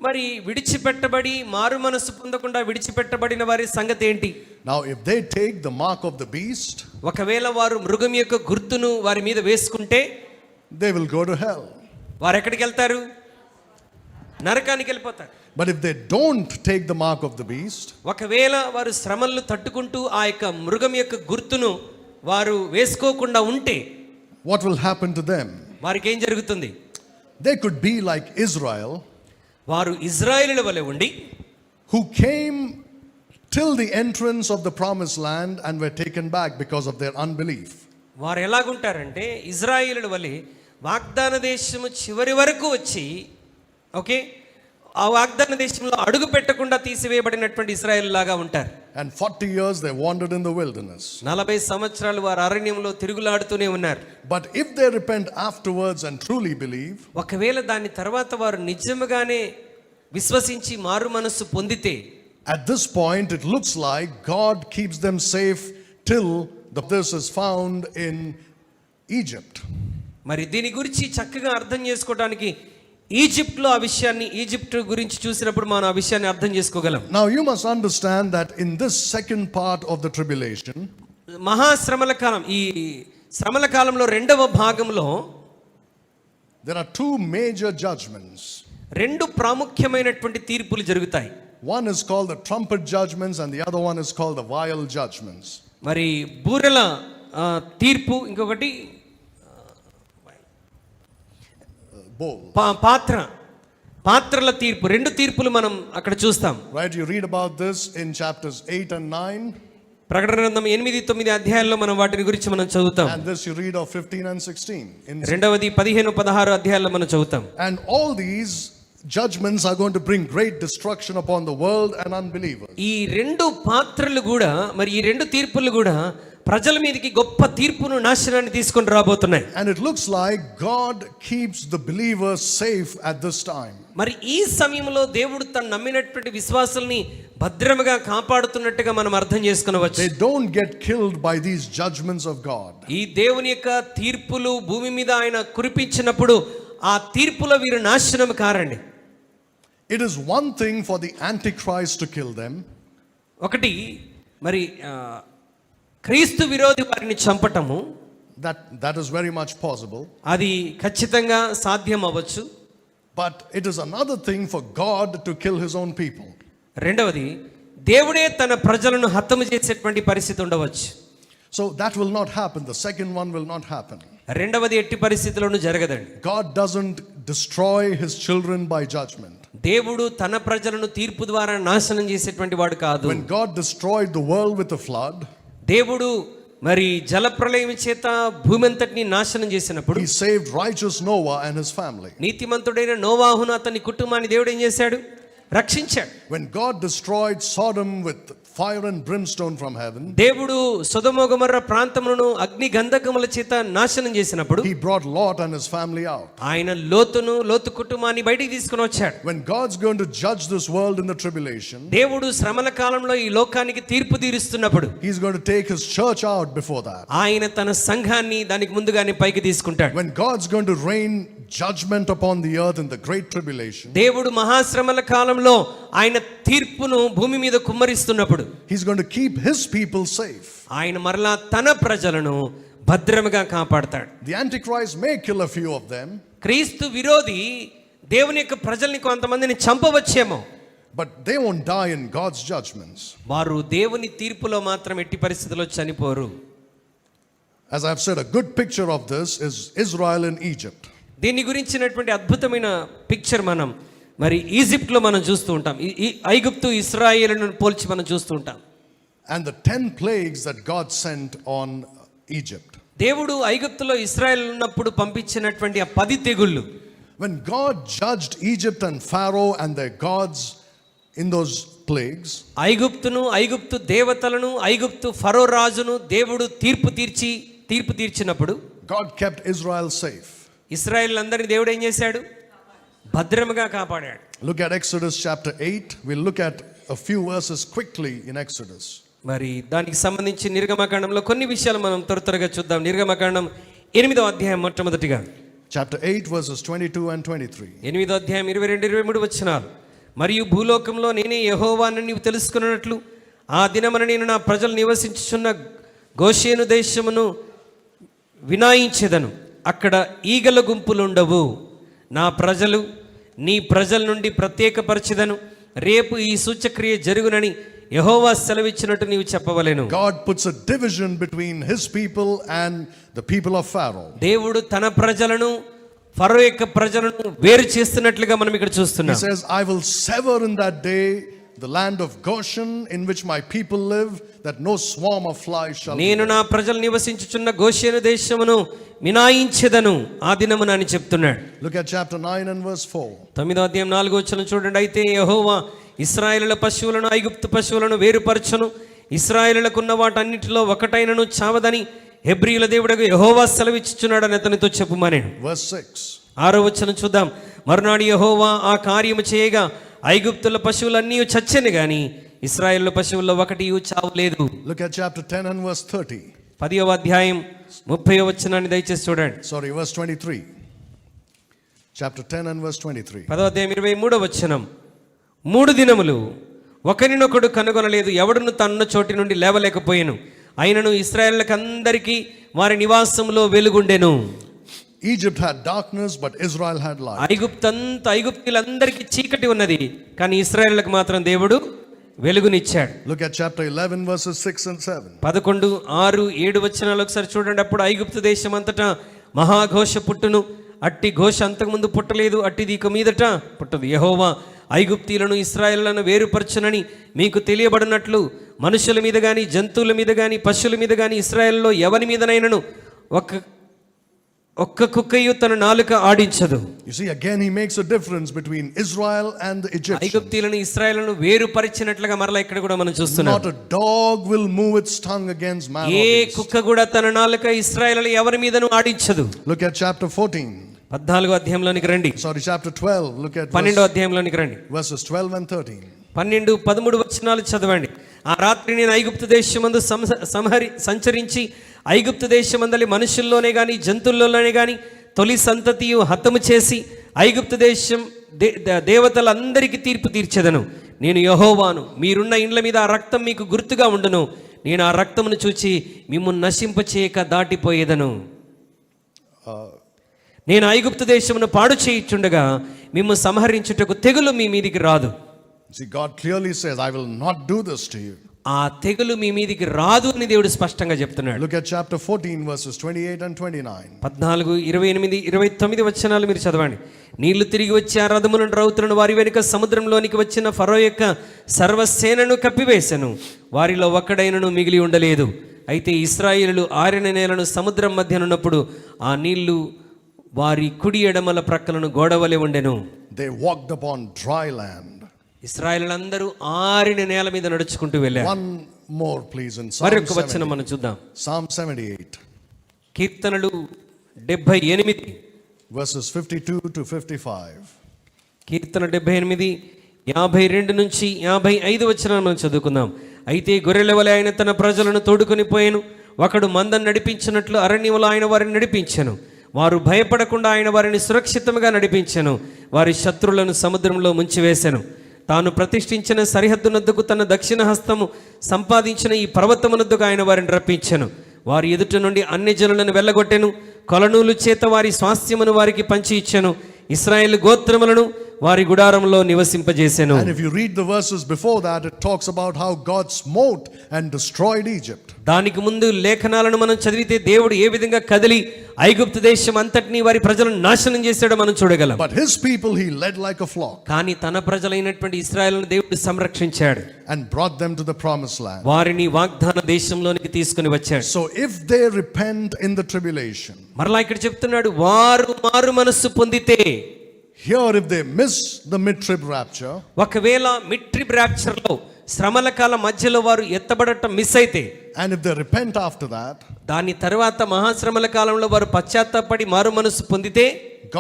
మరి విడిచిపెట్టబడి మారు మనసు పొందకుండా విడిచిపెట్టబడిన వారి సంగతి ఏంటి? Now if they take the mark of the beast, ఒకవేళ వారు మృగం యొక్క గుర్తును వారి మీద వేసుకుంటే they will go to hell. వారు ఎక్కడికి వెళ్తారు? నరకానికి వెళ్ళిపోతారు. But if they don't take the mark of the beast, ఒకవేళ వారు శ్రమలను తట్టుకుంటూ ఆ యొక్క మృగం యొక్క గుర్తును వారు వేసుకోకుండా ఉంటే what will happen to them? వారికి ఏం జరుగుతుంది? They could be like Israel, వారు ఇజ్రాయేలుల వలె ఉండి who came till the entrance of the promised land and were taken back because of their unbelief. వారు ఎలాగుంటారంటే ఇజ్రాయేలుల వలె వాగ్దాన దేశము చివరి వరకు వచ్చి, ఓకే, ఆ వాగ్దాన దేశంలో అడుగు పెట్టకుండా తీసివేయబడినటువంటి ఇశ్రాయేలు లాగా ఉంటారు. And 40 years they wandered in the wilderness. 40 సంవత్సరాలు వారు అరణ్యంలో తిరుగులాడుతూనే uన్నారు. But if they repent afterwards and truly believe, ఒకవేళ దాని తర్వాత వారు నిజముగానే విశ్వసించి మారు మనస్సు పొందితే, at this point it looks like God keeps them safe till this is found in Egypt. మరి దీని గురించి చక్కగా అర్థం చేసుకోవడానికి ఈజిప్ట్లో ఆ విషయాన్ని, ఈజిప్ట్ గురించి చూసినప్పుడు మనం ఆ విషయాన్ని అర్థం చేసుకోగలం. Now you must understand that in this second part of the tribulation, మహాశ్రమల కాలం, ఈ శ్రమల కాలంలో 2వ భాగంలో there are 2 major judgments. 2 ప్రాముఖ్యమైనటువంటి తీర్పులు జరుగుతాయి. One is called the trumpet judgments and the other one is called the vial judgments. మరి బూరెల తీర్పు, ఇంకొకటి Bowl. పాత్రల తీర్పు. 2 తీర్పులు మనం అక్కడ చూస్తాం. Right, you read about this in chapters 8 and 9. ప్రకటన గ్రంథం 8, 9 అధ్యాయాల్లో మనం వాటిని గురించి మనం చదువుతాం. And this you read of 15 and 16. రెండవది 15, 16 అధ్యాయాల్లో మనం చదువుతాం. And all these judgments are going to bring great destruction upon the world and unbelievers. ఈ 2 పాత్రలు కూడా, మరి ఈ 2 తీర్పులు కూడా ప్రజల మీదకి గొప్ప తీర్పును, నాశనాన్ని తీసుకొని రాబోతున్నాయి. And it looks like God keeps the believers safe at this time. మరి ఈ సమయంలో దేవుడు తను నమ్మినటువంటి విశ్వాసుల్ని భద్రముగా కాపాడుతున్నట్టుగా మనం అర్థం చేసుకొనవచ్చు. They don't get killed by these judgments of God. ఈ దేవుని యొక్క తీర్పులు భూమి మీద ఆయన కురిపించినప్పుడు ఆ తీర్పులో వీరు నాశనం కారండి. It is one thing for the Antichrist to kill them. ఒకటి మరి క్రీస్తు విరోధి వారిని చంపటము, That is very much possible. అది ఖచ్చితంగా సాధ్యం అవ్వచ్చు. But it is another thing for God to kill his own people. రెండవది, దేవుడే తన ప్రజలను హతము చేసేటువంటి పరిస్థితి ఉండవచ్చు. So that will not happen. The second one will not happen. రెండవది ఎట్టి పరిస్థితుల్లోనూ జరగదండి. God doesn't destroy his children by judgment. దేవుడు తన ప్రజలను తీర్పు ద్వారా నాశనం చేసేటువంటి వాడు కాదు. When God destroyed the world with a flood, దేవుడు మరి జలప్రళయం చేత భూమి అంతటిని నాశనం చేసినప్పుడు he saved righteous Noah and his family. నీతిమంతుడైన నోవాహును అతని కుటుంబాన్ని దేవుడు ఏం చేశాడు? రక్షించాడు. When God destroyed Sodom with fire and brimstone from heaven, దేవుడు సొదొమ గొమొర్రా ప్రాంతములను అగ్ని గంధకముల చేత నాశనం చేసినప్పుడు he brought Lot and his family out. ఆయన లోతు కుటుంబాన్ని బయటికి తీసుకొని వచ్చాడు. When God's going to judge this world in the tribulation, దేవుడు శ్రమల కాలంలో ఈ లోకానికి తీర్పు తీరుస్తున్నప్పుడు he's going to take his church out before that. ఆయన తన సంఘాన్ని దానికి ముందుగానే పైకి తీసుకుంటాడు. When God's going to rain judgment upon the earth in the great tribulation, దేవుడు మహాశ్రమల కాలంలో ఆయన తీర్పును భూమి మీద కుమ్మరిస్తున్నప్పుడు he's going to keep his people safe. ఆయన మరలా తన ప్రజలను భద్రముగా కాపాడతాడు. The Antichrist may kill a few of them, క్రీస్తు విరోధి దేవుని యొక్క ప్రజల్ని కొంతమందిని చంపవచ్చేమో, but they won't die in God's judgments. వారు దేవుని తీర్పులో మాత్రం ఎట్టి పరిస్థితుల్లో చనిపోరు. As I've said, a good picture of this is Israel in Egypt. దీని గురించినటువంటి అద్భుతమైన పిక్చర్ మనం మరి ఈజిప్ట్లో మనం చూస్తూ ఉంటాం. ఐగుప్తు ఇశ్రాయేలును పోల్చి మనం చూస్తూ ఉంటాం. And the 10 plagues that God sent on Egypt. దేవుడు ఐగుప్తులో ఇశ్రాయేలు ఉన్నప్పుడు పంపించినటువంటి ఆ 10 తెగుళ్ళు. When God judged Egypt and Pharaoh and their gods in those plagues, ఐగుప్తు దేవతలను, ఐగుప్తు ఫరో రాజును దేవుడు తీర్పు తీర్చినప్పుడు God kept Israel safe. ఇశ్రాయేలు అందరిని దేవుడు ఏం చేశాడు? భద్రముగా కాపాడాడు. Look at Exodus chapter 8. We'll look at a few verses quickly in Exodus. మరి దానికి సంబంధించి నిర్గమకాండంలో కొన్ని విషయాలు మనం త్వరగా చూద్దాం. నిర్గమకాండం 8వ అధ్యాయం మొట్టమొదటిగా. Chapter 8 verses 22 and 23. 8వ అధ్యాయం 22-23 వచనాలు. మరియు భూలోకంలో నేనే యెహోవానని నీవు తెలుసుకున్నట్లు ఆ దినమున నేను నా ప్రజలు నివసించుచున్న గోషేను దేశమును వినాయించెదను. అక్కడ ఈగల గుంపులుండవు. నా ప్రజలు నీ ప్రజల నుండి ప్రత్యేకపరచెదను. రేపు ఈ సూచక్రియ జరుగునని యెహోవా సెలవిచ్చినట్టు నీవు చెప్పవలెను. God puts a division between his people and the people of Pharaoh. దేవుడు తన ప్రజలను ఫరో యొక్క ప్రజలను వేరు చేస్తున్నట్లుగా మనం ఇక్కడ చూస్తున్నాం. He says, I will sever in that day the land of Goshen in which my people live, that no swarm of flies shall be. నేను నా ప్రజలు నివసించుచున్న గోషేను దేశమును మినాయించెదను ఆ దినమున అని చెప్తున్నాడు. Look at chapter 9 and verse 4. 9వ అధ్యాయం 4వ వచనం చూడండి. అయితే యెహోవా ఇశ్రాయేలుల పశువులను ఐగుప్తు పశువులను వేరుపరచును. ఇశ్రాయేలులకున్న వాటన్నిటిలో ఒకటైనను చావదని హెబ్రీయుల దేవుడగు యెహోవా సెలవిచ్చుచున్నాడని అతనితో చెప్పుమనెను. Verse 6. 6వ వచనం చూద్దాం. మరునాడు యెహోవా ఆ కార్యము చేయగా ఐగుప్తుల పశువులన్నీ చచ్చెను గాని ఇశ్రాయేలుల పశువుల్లో ఒకటియు చావలేదు. Look at chapter 10 and verse 30. 10వ అధ్యాయం 30వ వచనాన్ని దయచేసి చూడండి. Sorry, verse 23. Chapter 10 and verse 23. 10వ అధ్యాయం 23వ వచనం. 3 దినములు ఒకరినొకడు కనుగొనలేదు, ఎవడును తన్న చోటి నుండి లేవలేకపోయాను. అయినను ఇశ్రాయేలులకందరికీ వారి నివాసంలో వెలుగుండెను. Egypt had darkness, but Israel had light. ఐగుప్తులందరికీ చీకటి ఉన్నది, కానీ ఇశ్రాయేలులకు మాత్రం దేవుడు వెలుగునిచ్చాడు. Look at chapter 11 verses 6 and 7. 11, 6, 7 వచనాలు ఒకసారి చూడండి. అప్పుడు ఐగుప్తు దేశం అంతటా మహాఘోష పుట్టును. అట్టి ఘోష అంతకుముందు పుట్టలేదు, అట్టిది ఇక మీదట పుట్టదు. యెహోవా ఐగుప్తీయులను ఇశ్రాయేలులను వేరుపరచునని మీకు తెలియబడినట్లు మనుషుల మీద గాని, జంతువుల మీద గాని, పశువుల మీద గాని ఇశ్రాయేలులో ఎవరి మీదనైనను ఒక్క కుక్కయు తన నాలుక ఆడించదు. You see, again he makes a difference between Israel and the Egyptians. ఐగుప్తీయులను ఇశ్రాయేలును వేరుపరిచినట్లుగా మరలా ఇక్కడ కూడా మనం చూస్తున్నాం. Not a dog will move its tongue against man. ఏ కుక్క కూడా తన నాలుక ఇశ్రాయేలు ఎవరి మీదను ఆడించదు. Look at chapter 14. 14వ అధ్యాయంలోనికి రండి. Sorry, chapter 12. Look at 12వ అధ్యాయంలోనికి రండి. verses 12 and 13. 12, 13 వచనాలు చదవండి. ఆ రాత్రి నేను ఐగుప్తు దేశమందు సంచరించి ఐగుప్తు దేశమందలి మనుషుల్లోనే గాని జంతువుల్లోనే గాని తొలి సంతతియు హతము చేసి ఐగుప్తు దేశం దేవతలందరికీ తీర్పు తీర్చెదను. నేను యెహోవాను, మీరున్న ఇండ్ల మీద ఆ రక్తం మీకు గుర్తుగా ఉండును. నేను ఆ రక్తమును చూచి మిమ్మును నశింపచేయక దాటిపోయేదను. నేను ఐగుప్తు దేశమును పాడు చేయుచుండగా మిమ్ము సంహరించుటకు తెగులు మీ మీదికి రాదు. See, God clearly says, I will not do this to you. ఆ తెగులు మీ మీదికి రాదు అని దేవుడు స్పష్టంగా చెప్తున్నాడు. Look at chapter 14 verses 28 and 29. 14, 28, 29 వచనాలు మీరు చదవండి. నీళ్లు తిరిగి వచ్చి ఆ రథములను రౌతులను వారి వెనుక సముద్రంలోనికి వచ్చిన ఫరో యొక్క సర్వసేనను కప్పివేశను. వారిలో ఒక్కడైనను మిగిలి ఉండలేదు. అయితే ఇశ్రాయేలులు ఆరిన నేలను సముద్రం మధ్యనున్నప్పుడు ఆ నీళ్లు వారి కుడి ఎడమల ప్రక్కలను గోడవలె ఉండెను. They walked upon dry land. ఇశ్రాయేలులందరూ ఆరిన నేల మీద నడుచుకుంటూ వెళ్ళారు. One more please in Psalm మరొక వచనం 70. మనం చూద్దాం. Psalm 78 కీర్తనలు 78 verses 52 to 55. కీర్తన 78 52 నుంచి 55 వచనాలు మనం చదువుకుందాం. అయితే గొర్రెల వలె ఆయన తన ప్రజలను తోడుకొని పోయెను. ఒకడు మందను నడిపించినట్లు అరణ్యములో ఆయన వారిని నడిపించెను. వారు భయపడకుండా ఆయన వారిని సురక్షితంగా నడిపించెను. వారి శత్రువులను సముద్రంలో ముంచివేశెను. తాను ప్రతిష్ఠించిన సరిహద్దునద్దుకు తన దక్షిణ హస్తము సంపాదించిన ఈ పర్వతమునద్దుకు ఆయన వారిని రప్పించెను. వారి ఎదుట నుండి అన్ని జనులను వెళ్ళగొట్టెను. కొలనూలు చేత వారి స్వాస్థ్యమును వారికి పంచి ఇచ్చెను. ఇశ్రాయేలు గోత్రములను వారి గుడారంలో నివసింపజేసెను. And if you read the verses before that, it talks about how God smote and destroyed Egypt. దానికి ముందు లేఖనాలను మనం చదివితే దేవుడు ఏ విధంగా కదిలి ఐగుప్తు దేశం అంతటిని వారి ప్రజలను నాశనం చేశాడో మనం చూడగలం. But his people he led like a flock కానీ తన ప్రజలైనటువంటి ఇశ్రాయేలును దేవుడు సంరక్షించాడు. and brought them to the promised land. వారిని వాగ్దాన దేశంలోనికి తీసుకుని వచ్చాడు. So if they repent in the tribulation, మరలా ఇక్కడ చెప్తున్నాడు, వారు మారు మనస్సు పొందితే, here if they miss the mid-trib rapture, ఒకవేళ మిడ్ ట్రిబ్ ర్యాప్చర్ లో శ్రమల కాలం మధ్యలో వారు ఎత్తబడటం మిస్ అయితే, and if they repent after that, దాని తర్వాత మహాశ్రమల కాలంలో వారు పశ్చాత్తాపడి మారు మనస్సు పొందితే,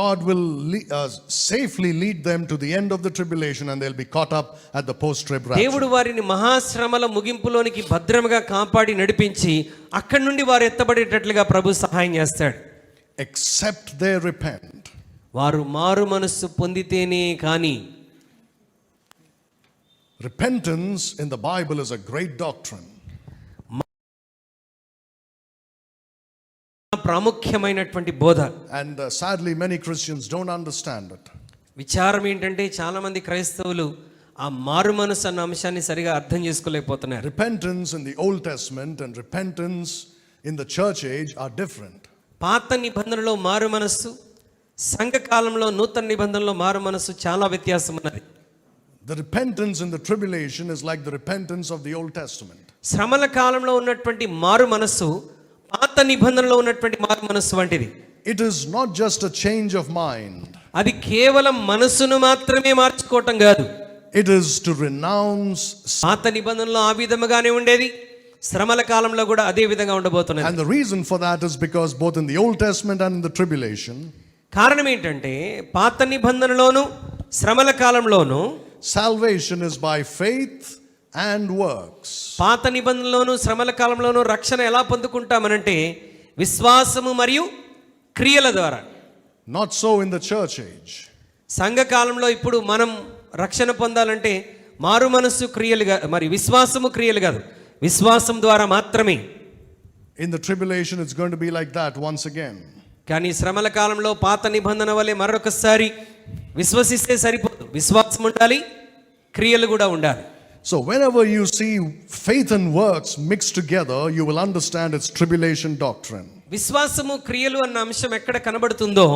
God will safely lead them to the end of the tribulation and they'll be caught up at the post-trib rapture. దేవుడు వారిని మహాశ్రమల ముగింపులోనికి భద్రముగా కాపాడి నడిపించి అక్కడి నుండి వారు ఎత్తబడేటట్లుగా ప్రభు సహాయం చేస్తాడు. Except they repent. వారు మారు మనస్సు పొందితేనే కానీ. Repentance in the Bible is a great doctrine. ప్రాముఖ్యమైనటువంటి బోధ. And sadly many Christians don't understand it. విచారం ఏంటంటే చాలా మంది క్రైస్తవులు ఆ మారు మనసు అన్న అంశాన్ని సరిగా అర్థం చేసుకోలేకపోతున్నారు. Repentance in the Old Testament and repentance in the church age are different. పాత నిబంధనలో మారు మనస్సు, సంఘకాలంలో నూతన నిబంధనలో మారు మనస్సు చాలా వ్యత్యాసం ఉన్నది. The repentance in the tribulation is like the repentance of the Old Testament. శ్రమల కాలంలో ఉన్నటువంటి మారు మనస్సు పాత నిబంధనలో ఉన్నటువంటి మారు మనస్సు వంటిది. It is not just a change of mind. అది కేవలం మనస్సును మాత్రమే మార్చుకోవటం కాదు. It is to renounce. పాత నిబంధనలో ఆ విధముగానే ఉండేది, శ్రమల కాలంలో కూడా అదే విధంగా ఉండబోతున్నది. And the reason for that is because both in the Old Testament and in the tribulation, కారణం ఏంటంటే పాత నిబంధనలోను శ్రమల కాలంలోను salvation is by faith and works. పాత నిబంధనలోను శ్రమల కాలంలోను రక్షణ ఎలా పొందుకుంటామనంటే విశ్వాసము మరియు క్రియల ద్వారా. Not so in the church age. సంఘ కాలంలో ఇప్పుడు మనం రక్షణ పొందాలంటే మారు మనస్సు క్రియలుగా మరి విశ్వాసము క్రియలు కాదు, విశ్వాసం ద్వారా మాత్రమే. In the tribulation it's going to be like that once again. కానీ శ్రమల కాలంలో పాత నిబంధన వలె మరొకసారి విశ్వసిస్తే సరిపోదు, విశ్వాసం ఉండాలి, క్రియలు కూడా ఉండాలి. So whenever you see faith and works mixed together, you will understand its tribulation doctrine. విశ్వాసము క్రియలు అన్న అంశం ఎక్కడ కనబడుతుందో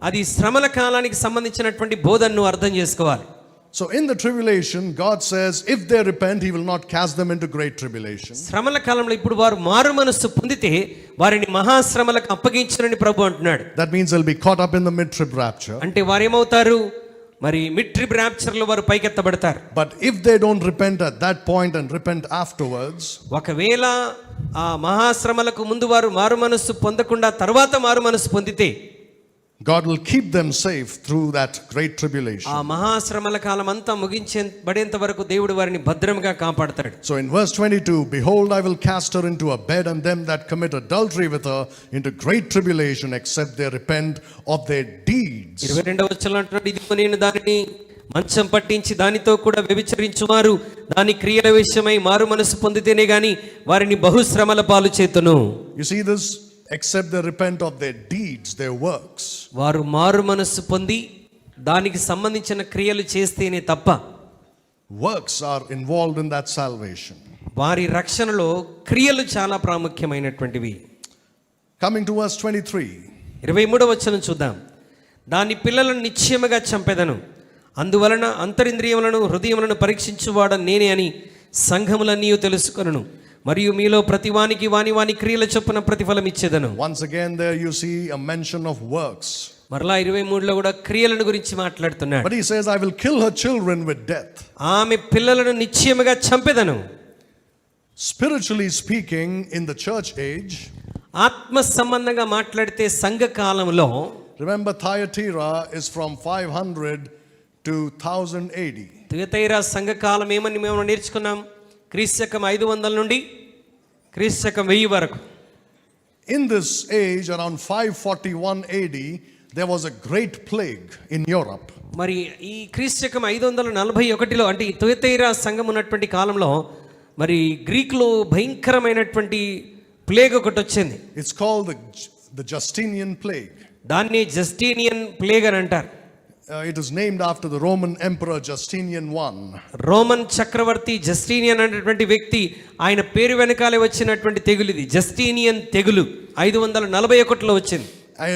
అది శ్రమల కాలానికి సంబంధించినటువంటి బోధనను అర్థం చేసుకోవాలి. So in the tribulation, God says, if they repent, He will not cast them into great tribulation. శ్రమల కాలంలో ఇప్పుడు వారు మారు మనస్సు పొందితే వారిని మహాశ్రమలకు అప్పగించరని ప్రభు అంటున్నాడు. That means they'll be caught up in the mid-trib rapture. అంటే వారు ఏమవుతారు, మరి మిడ్ ట్రిబ్ ర్యాప్చర్ లో వారు పైకెత్తబడతారు. But if they don't repent at that point and repent afterwards, ఒకవేళ ఆ మహాశ్రమలకు ముందు వారు మారు మనస్సు పొందకుండా తర్వాత మారు మనస్సు పొందితే God will keep them safe through that great tribulation. ఆ మహాశ్రమల కాలం అంతా ముగించేంత వరకు దేవుడు వారిని భద్రంగా కాపాడతాడు. So in verse 22, behold, I will cast her into a bed, and them that commit adultery with her into great tribulation, except they repent of their deeds 22వ వచనంలో అంటున్నాడు, ఇదిగో నేను దానిని మంచం పట్టించి దానితో కూడా వ్యభిచరించువారు దాని క్రియల విషయమై మారు మనసు పొందితేనే గాని వారిని బహుశ్రమల పాలు చేతును. You see this? Except they repent of their deeds, their works. వారు మారు మనసు పొంది దానికి సంబంధించిన క్రియలు చేస్తేనే తప్ప Works are involved in that salvation. వారి రక్షణలో క్రియలు చాలా ప్రాముఖ్యమైనటువంటివి. Coming to verse 23. 23వ వచనం చూద్దాం. దాని పిల్లలను నిశ్చయముగా చంపెదను, అందువలన అంతరింద్రియములను హృదయములను పరీక్షించువాడ నేనే అని సంఘములన్నీ తెలుసుకొనును, మరియు మీలో ప్రతివానికి వాని వాని క్రియల చొప్పున ప్రతిఫలం ఇచ్చేదను. Once again there you see a mention of works. మరలా 23లో కూడా క్రియలను గురించి మాట్లాడుతున్నాడు. But he says, I will kill her children with death. ఆమె పిల్లలను నిశ్చయముగా చంపెదను. Spiritually speaking, in the church age, ఆత్మ సంబంధంగా మాట్లాడితే సంఘ కాలంలో, remember Thyatira is from 500 to 1000 AD. Thyatira సంఘ కాలం ఏమని మేము నేర్చుకున్నాం? క్రీస్తకం 500 నుండి క్రీస్తకం 1000 వరకు. In this age, around 541 AD, there was a great plague in Europe. మరి ఈ క్రీస్తకం 541లో అంటే ఈ తుయతైరా సంఘం ఉన్నటువంటి కాలంలో మరి గ్రీకులో భయంకరమైనటువంటి ప్లేగ్ ఒకటి వచ్చింది. It's called the Justinian plague. దాన్ని జస్టీనియన్ ప్లేగ్ అని అంటారు. It is named after the Roman Emperor Justinian I. Roman చక్రవర్తి జస్టీనియన్ అనేటువంటి వ్యక్తి, ఆయన పేరు వెనకాలే వచ్చినటువంటి తెగులు ఇది. జస్టీనియన్ తెగులు 541లో వచ్చింది.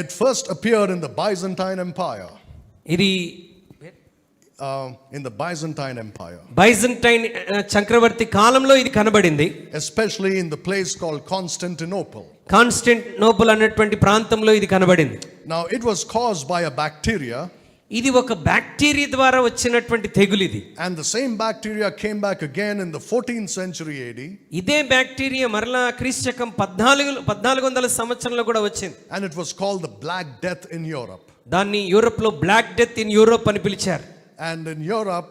It first appeared in the Byzantine Empire. ఇది In the Byzantine Empire. బైజంటైన్ చక్రవర్తి కాలంలో ఇది కనబడింది. Especially in the place called Constantinople. కాన్స్టంటినోపుల్ అన్నటువంటి ప్రాంతంలో ఇది కనబడింది. Now it was caused by a bacteria. ఇది ఒక బ్యాక్టీరియా ద్వారా వచ్చినటువంటి తెగులు ఇది. And the same bacteria came back again in the 14th century AD. ఇదే బ్యాక్టీరియా మరలా క్రీస్తకం 1400 సంవత్సరంలో కూడా వచ్చింది. And it was called the Black Death in Europe. దాన్ని యూరోప్ లో బ్లాక్ డెత్ ఇన్ యూరోప్ అని పిలిచారు. And in Europe,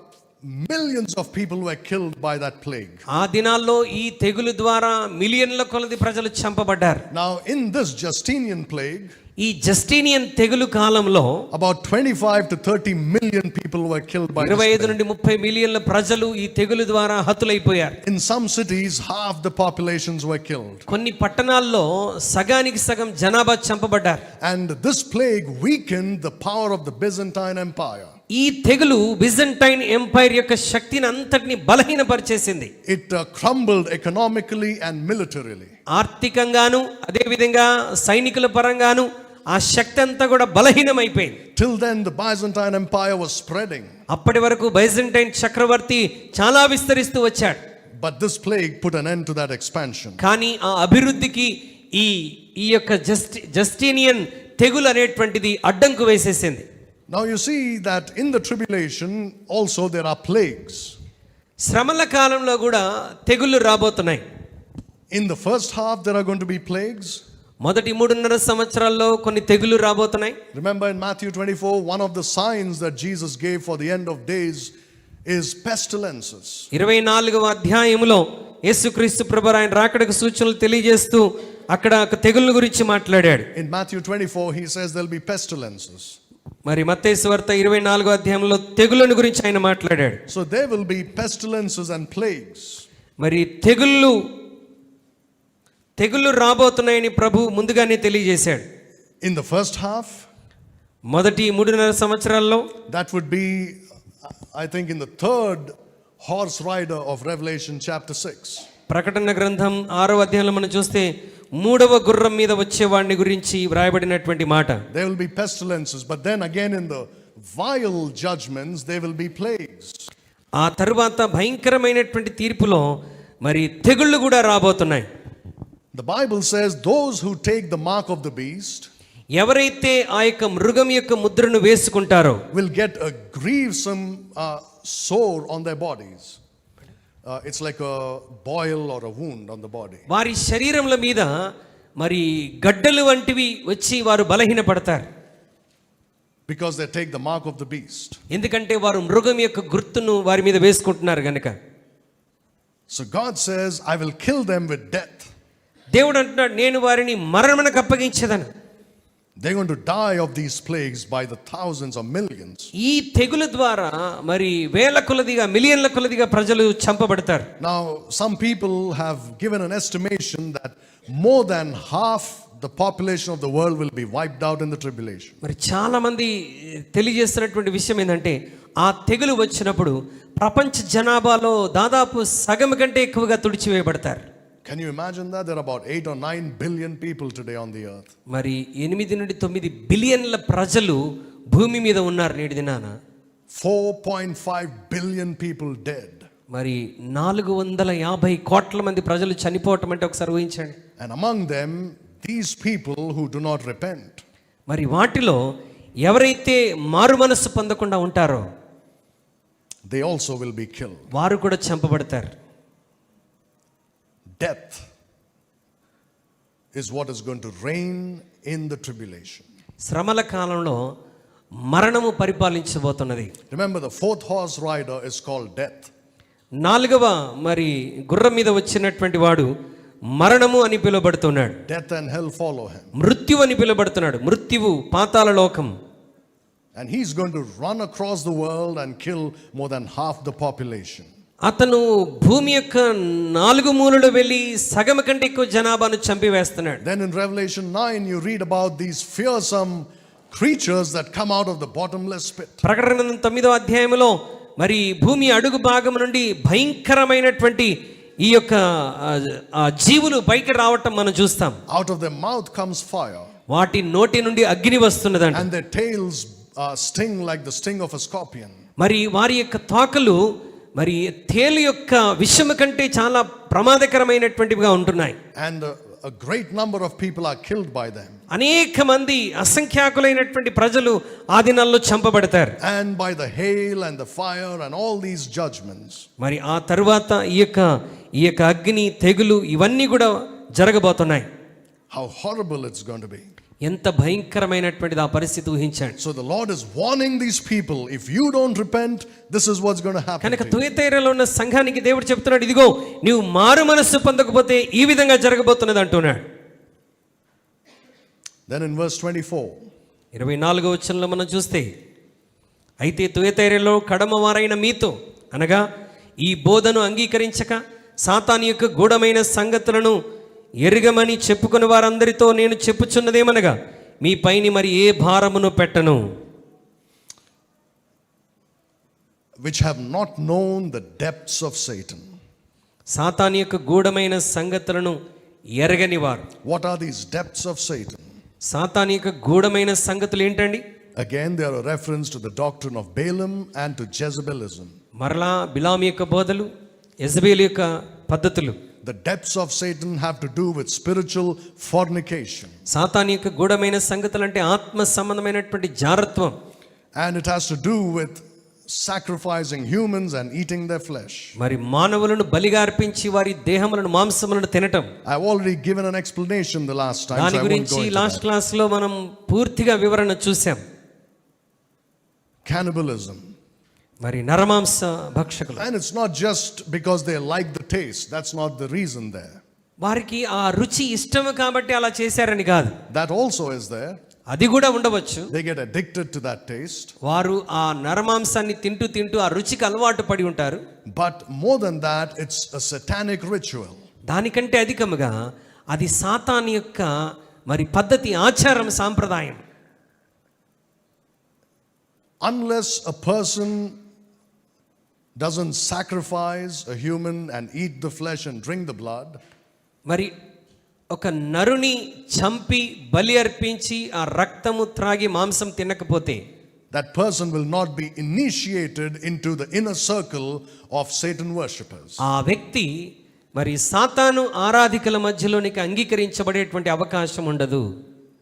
millions of people were killed by that plague. ఆ దినాల్లో ఈ తెగులు ద్వారా మిలియన్ల కొలది ప్రజలు చంపబడ్డారు. Now in this Justinian plague, ఈ జస్టీనియన్ తెగులు కాలంలో about 25 to 30 million people were killed by this 25 plague. నుండి 30 మిలియన్ల ప్రజలు ఈ తెగులు ద్వారా హతులైపోయారు. In some cities, half the populations were killed. కొన్ని పట్టణాల్లో సగానికి సగం జనాభా చంపబడ్డారు. And this plague weakened the power of the Byzantine Empire. ఈ తెగులు బిజంటైన్ ఎంపైర్ యొక్క శక్తిని అంతటిని బలహీనపరిచేసింది. It crumbled economically and militarily. ఆర్థికంగాను అదే విధంగా సైనికుల పరంగాను ఆ శక్తి అంతా కూడా బలహీనమైపోయింది. Till then the Byzantine Empire was spreading. అప్పటి వరకు బైజంటైన్ చక్రవర్తి చాలా విస్తరిస్తూ వచ్చాడు. But this plague put an end to that expansion. కానీ ఆ అభివృద్ధికి ఈ యొక్క జస్టీనియన్ తెగులు అనేటువంటిది అడ్డంకు వేసేసింది. Now you see that in the tribulation also there are plagues. శ్రమల కాలంలో కూడా తెగుళ్ళు రాబోతున్నాయి. In the first half there are going to be plagues. మొదటి 3.5 సంవత్సరాల్లో కొన్ని తెగులు రాబోతున్నాయి. Remember in Matthew 24, one of the signs that Jesus gave for the end of days is pestilences. 24వ అధ్యాయములో యేసుక్రీస్తు ప్రభువు ఆయన రాకడకు సూచనలు తెలియజేస్తూ అక్కడ ఒక తెగుళ్ళ గురించి మాట్లాడాడు. In Matthew 24 he says there'll be pestilences. మరి మత్తయి సువార్త 24వ అధ్యాయంలో తెగుళ్ళను గురించి ఆయన మాట్లాడాడు. So there will be pestilences and plagues. మరి తెగుళ్ళు రాబోతున్నాయని ప్రభు ముందుగానే తెలియజేశాడు. In the first half, మొదటి 3.5 సంవత్సరాల్లో, that would be I think in the third horse rider of Revelation chapter 6. ప్రకటన గ్రంథం 6వ అధ్యాయంలో మనం చూస్తే 3వ గుర్రం మీద వచ్చేవాడిని గురించి వ్రాయబడినటువంటి మాట. There will be pestilences, but then again in the vile judgments there will be plagues. ఆ తరువాత భయంకరమైనటువంటి తీర్పులో మరి తెగుళ్ళు కూడా రాబోతున్నాయి. The Bible says those who take the mark of the beast ఎవరైతే ఆ యొక్క మృగం యొక్క ముద్రను వేసుకుంటారో will get a grievous sore on their bodies. It's like a boil or a wound on the body. వారి శరీరముల మీద మరి గడ్డలు వంటివి వచ్చి వారు బలహీనపడతారు. Because they take the mark of the beast. ఎందుకంటే వారు మృగం యొక్క గుర్తును వారి మీద వేసుకుంటున్నారు గనుక. So God says, I will kill them with death. దేవుడు అంటున్నాడు, నేను వారిని మరణమునకు అప్పగించేదను. They're going to die of these plagues by the thousands or millions. ఈ తెగులు ద్వారా మరి వేల కొలదిగా మిలియన్ల కొలదిగా ప్రజలు చంపబడతారు. Now, some people have given an estimation that more than half the population of the world will be wiped out in the tribulation. మరి చాలా మంది తెలియజేస్తున్నటువంటి విషయం ఏంటంటే ఆ తెగులు వచ్చినప్పుడు ప్రపంచ జనాభాలో దాదాపు సగం కంటే ఎక్కువగా తుడిచివేయబడతారు. Can you imagine that? There are about 8 or 9 billion people today on the earth. మరి 8 నుండి 9 బిలియన్ల ప్రజలు భూమి మీద ఉన్నారు నేటి దినాన. 4.5 billion people dead. మరి 450 కోట్ల మంది ప్రజలు చనిపోవటం అంటే ఒకసారి ఊహించండి. And among them, these people who do not repent. మరి వాటిలో ఎవరైతే మారు మనస్సు పొందకుండా ఉంటారో They also will be killed. వారు కూడా చంపబడతారు. Death is what is going to reign in the tribulation. శ్రమల కాలంలో మరణము పరిపాలించబోతున్నది. Remember, the fourth horse rider is called death. 4వ మరి గుర్రం మీద వచ్చినటువంటి వాడు మరణము అని పిలువబడుతున్నాడు. Death and hell follow him. మృత్యువు అని పిలువబడుతున్నాడు. మృత్యువు పాతాళ లోకం. And he's going to run across the world and kill more than half the population. అతను భూమి యొక్క 4 మూలలు వెళ్ళి సగం కంటే ఎక్కువ జనాభాను చంపివేస్తున్నాడు. Then in Revelation 9 you read about these fearsome creatures that come out of the bottomless pit. ప్రకటన 9వ అధ్యాయంలో మరి భూమి అడుగు భాగం నుండి భయంకరమైనటువంటి ఈ యొక్క జీవులు పైకి రావటం మనం చూస్తాం. Out of their mouth comes fire. వాటి నోటి నుండి అగ్ని వస్తున్నదంట. And their tails sting like the sting of a scorpion. మరి వారి యొక్క తోకలు మరి తేలు యొక్క విషము కంటే చాలా ప్రమాదకరమైనటువంటివిగా ఉంటున్నాయి. And a great number of people are killed by them. అనేక మంది అసంఖ్యాకులైనటువంటి ప్రజలు ఆ దినాల్లో చంపబడతారు. And by the hail and the fire and all these judgments. మరి ఆ తరువాత ఈ యొక్క అగ్ని తెగులు ఇవన్నీ కూడా జరగబోతున్నాయి. How horrible it's going to be. ఎంత భయంకరమైనటువంటిది ఆ పరిస్థితి ఊహించండి. So the Lord is warning these people, if you don't repent, this is what's going to happen. కనుక తుయతైరలో ఉన్న సంఘానికి దేవుడు చెప్తున్నాడు, ఇదిగో నీవు మారు మనస్సు పొందకపోతే ఈ విధంగా జరగబోతున్నది అంటున్నాడు. Then in verse 24, 24వ వచనంలో మనం చూస్తే, అయితే తుయతైరలో కడమవారైన మీతో అనగా ఈ బోధను అంగీకరించక సాతాను యొక్క గూఢమైన సంగతులను ఎరుగమని చెప్పుకుని వారందరితో నేను చెప్పుచున్నదేమనగా మీ పైని మరి ఏ భారమును పెట్టను. which have not known the depths of Satan. సాతాను యొక్క గూఢమైన సంగతులను ఎరగని వారు. What are these depths of Satan? సాతాను యొక్క గూఢమైన సంగతులు ఏంటండి? Again, they are a reference to the doctrine of Balaam and to Jezebelism. మరలా బిలాము యొక్క బోధలు, యెజబెలు యొక్క పద్ధతులు. The depths of Satan have to do with spiritual fornication. సాతాను యొక్క గూఢమైన సంగతులు అంటే ఆత్మ సంబంధమైనటువంటి జారత్వం. And it has to do with sacrificing humans and eating their flesh. మరి మానవులను బలిగా అర్పించి వారి దేహములను మాంసములను తినటం. I've already given an explanation the last time. దాని గురించి లాస్ట్ క్లాస్ లో మనం పూర్తిగా వివరణ చూసాం. Cannibalism. మరి నరమాంస భక్షకులు. And it's not just because they like the taste. That's not the reason there. వారికి ఆ రుచి ఇష్టము కాబట్టి అలా చేశారని కాదు. That also is there. అది కూడా ఉండవచ్చు. They get addicted to that taste. వారు ఆ నరమాంసాన్ని తింటూ ఆ రుచికి అలవాటు పడి ఉంటారు. But more than that, it's a satanic ritual. దానికంటే అధికముగా అది సాతాను యొక్క మరి పద్ధతి, ఆచారం, సాంప్రదాయం. Unless a person doesn't sacrifice a human and eat the flesh and drink the blood, మరి ఒక నరుని చంపి బలి అర్పించి ఆ రక్తము త్రాగి మాంసం తినకపోతే that person will not be initiated into the inner circle of Satan worshippers. ఆ వ్యక్తి మరి సాతాను ఆరాధికుల మధ్యలోనికి అంగీకరించబడేటువంటి అవకాశం ఉండదు.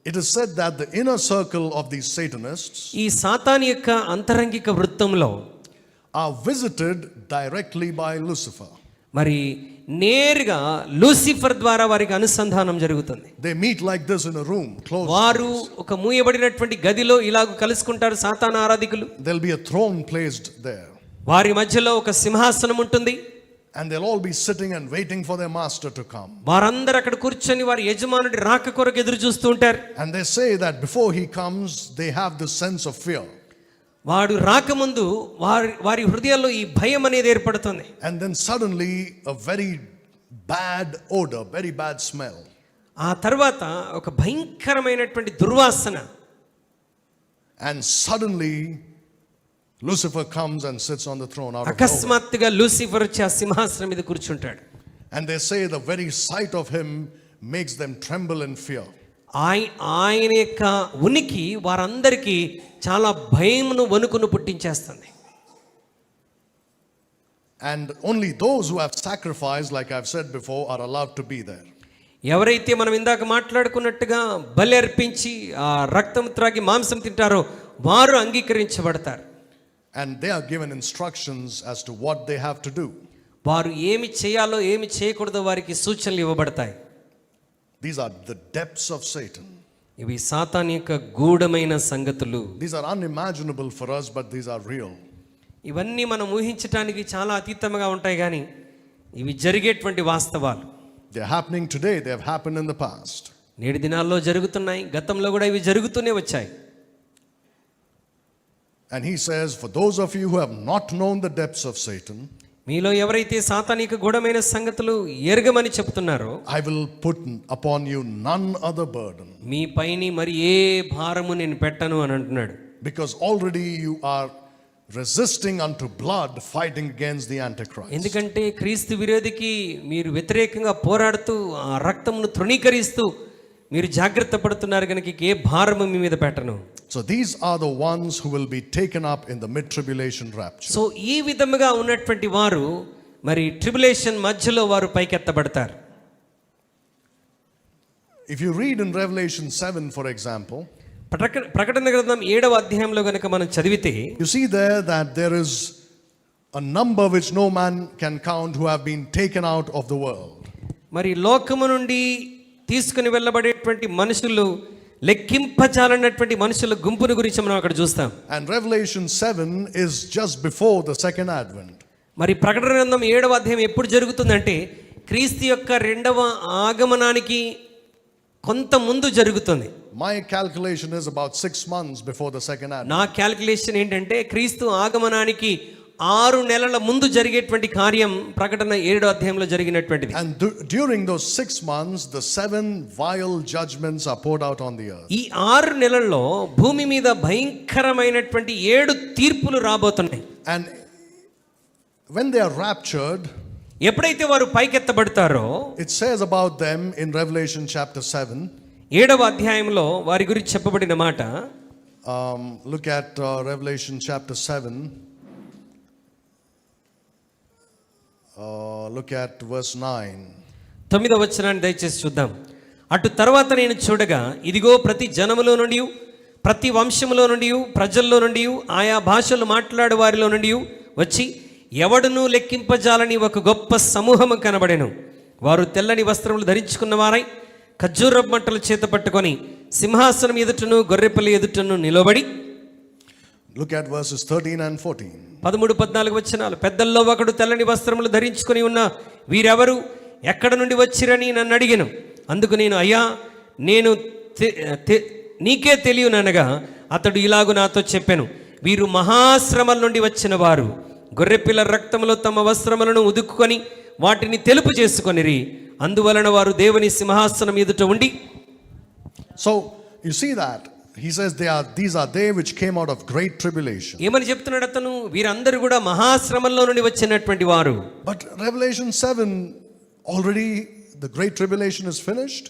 It is said that the inner circle of these Satanists ఈ సాతాను యొక్క అంతరంగిక వృత్తంలో are visited directly by Lucifer. మరి నేరుగా లూసిఫర్ ద్వారా వారికి అనుసంధానం జరుగుతుంది. They meet like this in a room, closed. వారు ఒక మూయబడినటువంటి గదిలో ఇలాగ కలుసుకుంటారు సాతాను ఆరాధికులు. There'll be a throne placed there. వారి మధ్యలో ఒక సింహాసనం ఉంటుంది. And they'll all be sitting and waiting for their master to come. వారందరూ అక్కడ కూర్చొని వారి యజమానుడి రాక కొరకు ఎదురు చూస్తూ ఉంటారు. And they say that before he comes, they have this sense of fear. వాడు రాకముందు వారి హృదయాల్లో ఈ భయం అనేది ఏర్పడుతుంది. And then suddenly a very bad odor, very bad smell. ఆ తర్వాత ఒక భయంకరమైనటువంటి దుర్వాసన. And suddenly Lucifer comes and sits on the throne out of nowhere. అకస్మాత్తుగా లూసిఫర్ వచ్చి ఆ సింహాసనం మీద కూర్చుంటాడు. And they say the very sight of him makes them tremble in fear. ఆయన యొక్క ఉనికి వారందరికీ చాలా భయమును వణుకును పుట్టించేస్తుంది. And only those who have sacrificed, like I've said before, are allowed to be there. ఎవరైతే మనం ఇందాక మాట్లాడుకున్నట్టుగా బలి అర్పించి ఆ రక్తం త్రాగి మాంసం తింటారో వారు అంగీకరించబడతారు. And they are given instructions as to what they have to do. వారు ఏమి చేయాలో ఏమి చేయకూడదో వారికి సూచనలు ఇవ్వబడతాయి. These are the depths of Satan. ఇవి సాతాను యొక్క గూఢమైన సంగతులు. These are unimaginable for us, but these are real. ఇవన్నీ మనం ఊహించడానికి చాలా అతీతంగా ఉంటాయి కానీ ఇవి జరిగేటువంటి వాస్తవాలు. They are happening today. They have happened in the past. నేటి దినాల్లో జరుగుతున్నాయి, గతంలో కూడా ఇవి జరుగుతూనే వచ్చాయి. And he says, for those of you who have not known the depths of Satan, మీలో ఎవరైతే సాతానిక గూఢమైన సంగతులు ఎరగమని చెప్తున్నారో I will put upon you none other burden. మీ పైని మరి ఏ భారము నేను పెట్టను అని అంటున్నాడు. Because already you are resisting unto blood, fighting against the Antichrist. ఎందుకంటే క్రీస్తు విరోధికి మీరు వ్యతిరేకంగా పోరాడుతూ ఆ రక్తమును తృణీకరిస్తూ మీరు జాగ్రత్త పడుతున్నారు కనుక ఏ భారము మీ మీద పెట్టను. So these are the ones who will be taken up in the mid-tribulation rapture. So ఈ విధముగా ఉన్నటువంటి వారు మరి ట్రిబులేషన్ మధ్యలో వారు పైకెత్తబడతారు. If you read in Revelation 7, for example, ప్రకటన గ్రంథం 7వ అధ్యాయంలో గనుక మనం చదివితే you see there that there is a number which no man can count who have been taken out of the world. మరి లోకము నుండి తీసుకుని వెళ్ళబడేటువంటి మనుషులు లెక్కింపజాలన్నటువంటి మనుషుల గుంపును గురించి మనం అక్కడ చూస్తాం. And Revelation 7 is just before the second advent. మరి ప్రకటన గ్రంథం 7వ అధ్యాయం ఎప్పుడు జరుగుతుందంటే క్రీస్తు యొక్క రెండవ ఆగమనానికి కొంత ముందు జరుగుతుంది. My calculation is about 6 months before the second advent. నా క్యాల్కులేషన్ ఏంటంటే క్రీస్తు ఆగమనానికి 6 నెలల ముందు జరిగేటువంటి కార్యం ప్రకటన 7వ అధ్యాయంలో జరిగినటువంటిది. And during those 6 months, the 7 vile judgments are poured out on the earth. ఈ 6 నెలల్లో భూమి మీద భయంకరమైనటువంటి 7 తీర్పులు రాబోతున్నాయి. And when they are raptured, ఎప్పుడైతే వారు పైకెత్తబడతారో it says about them in Revelation chapter 7. 7వ అధ్యాయంలో వారి గురించి చెప్పబడిన మాట. Look at Revelation chapter 7. Look at verse 9. 9వ వచనాన్ని దయచేసి చూద్దాం. అటు తర్వాత నేను చూడగా ఇదిగో ప్రతి జనములో నుండి ప్రతి వంశములో నుండి ప్రజల్లో నుండి ఆయా భాషలు మాట్లాడే వారిలో నుండి వచ్చి ఎవడునూ లెక్కింపజాలని ఒక గొప్ప సమూహము కనబడెను. వారు తెల్లని వస్త్రములు ధరించుకున్న వారై ఖర్జూరపు మంటలు చేత పట్టుకొని సింహాసనం ఎదుటను గొర్రెపిల్ల ఎదుటను నిలబడి. Look at verses 13 and 14. 13-14 వచనాలు. పెద్దల్లో ఒకడు తెల్లని వస్త్రములు ధరించుకొని ఉన్న వీరెవరు, ఎక్కడ నుండి వచ్చిరని నన్ను అడిగాను. అందుకు నేను అయ్యా నేను నీకే తెలియననగా అతడు ఇలాగు నాతో చెప్పాను, వీరు మహాశ్రమల నుండి వచ్చిన వారు గొర్రెపిల్ల రక్తములో తమ వస్త్రములను ఉదుక్కుని వాటిని తెలుపు చేసుకొనిరి. అందువలన వారు దేవుని సింహాసనం ఎదుట ఉండి. So you see that he says these are they which came out of great tribulation. ఏమని చెప్తున్నాడు అతను? వీరందరూ కూడా మహాశ్రమంలో నుండి వచ్చినటువంటి వారు. But Revelation 7 already the great tribulation is finished.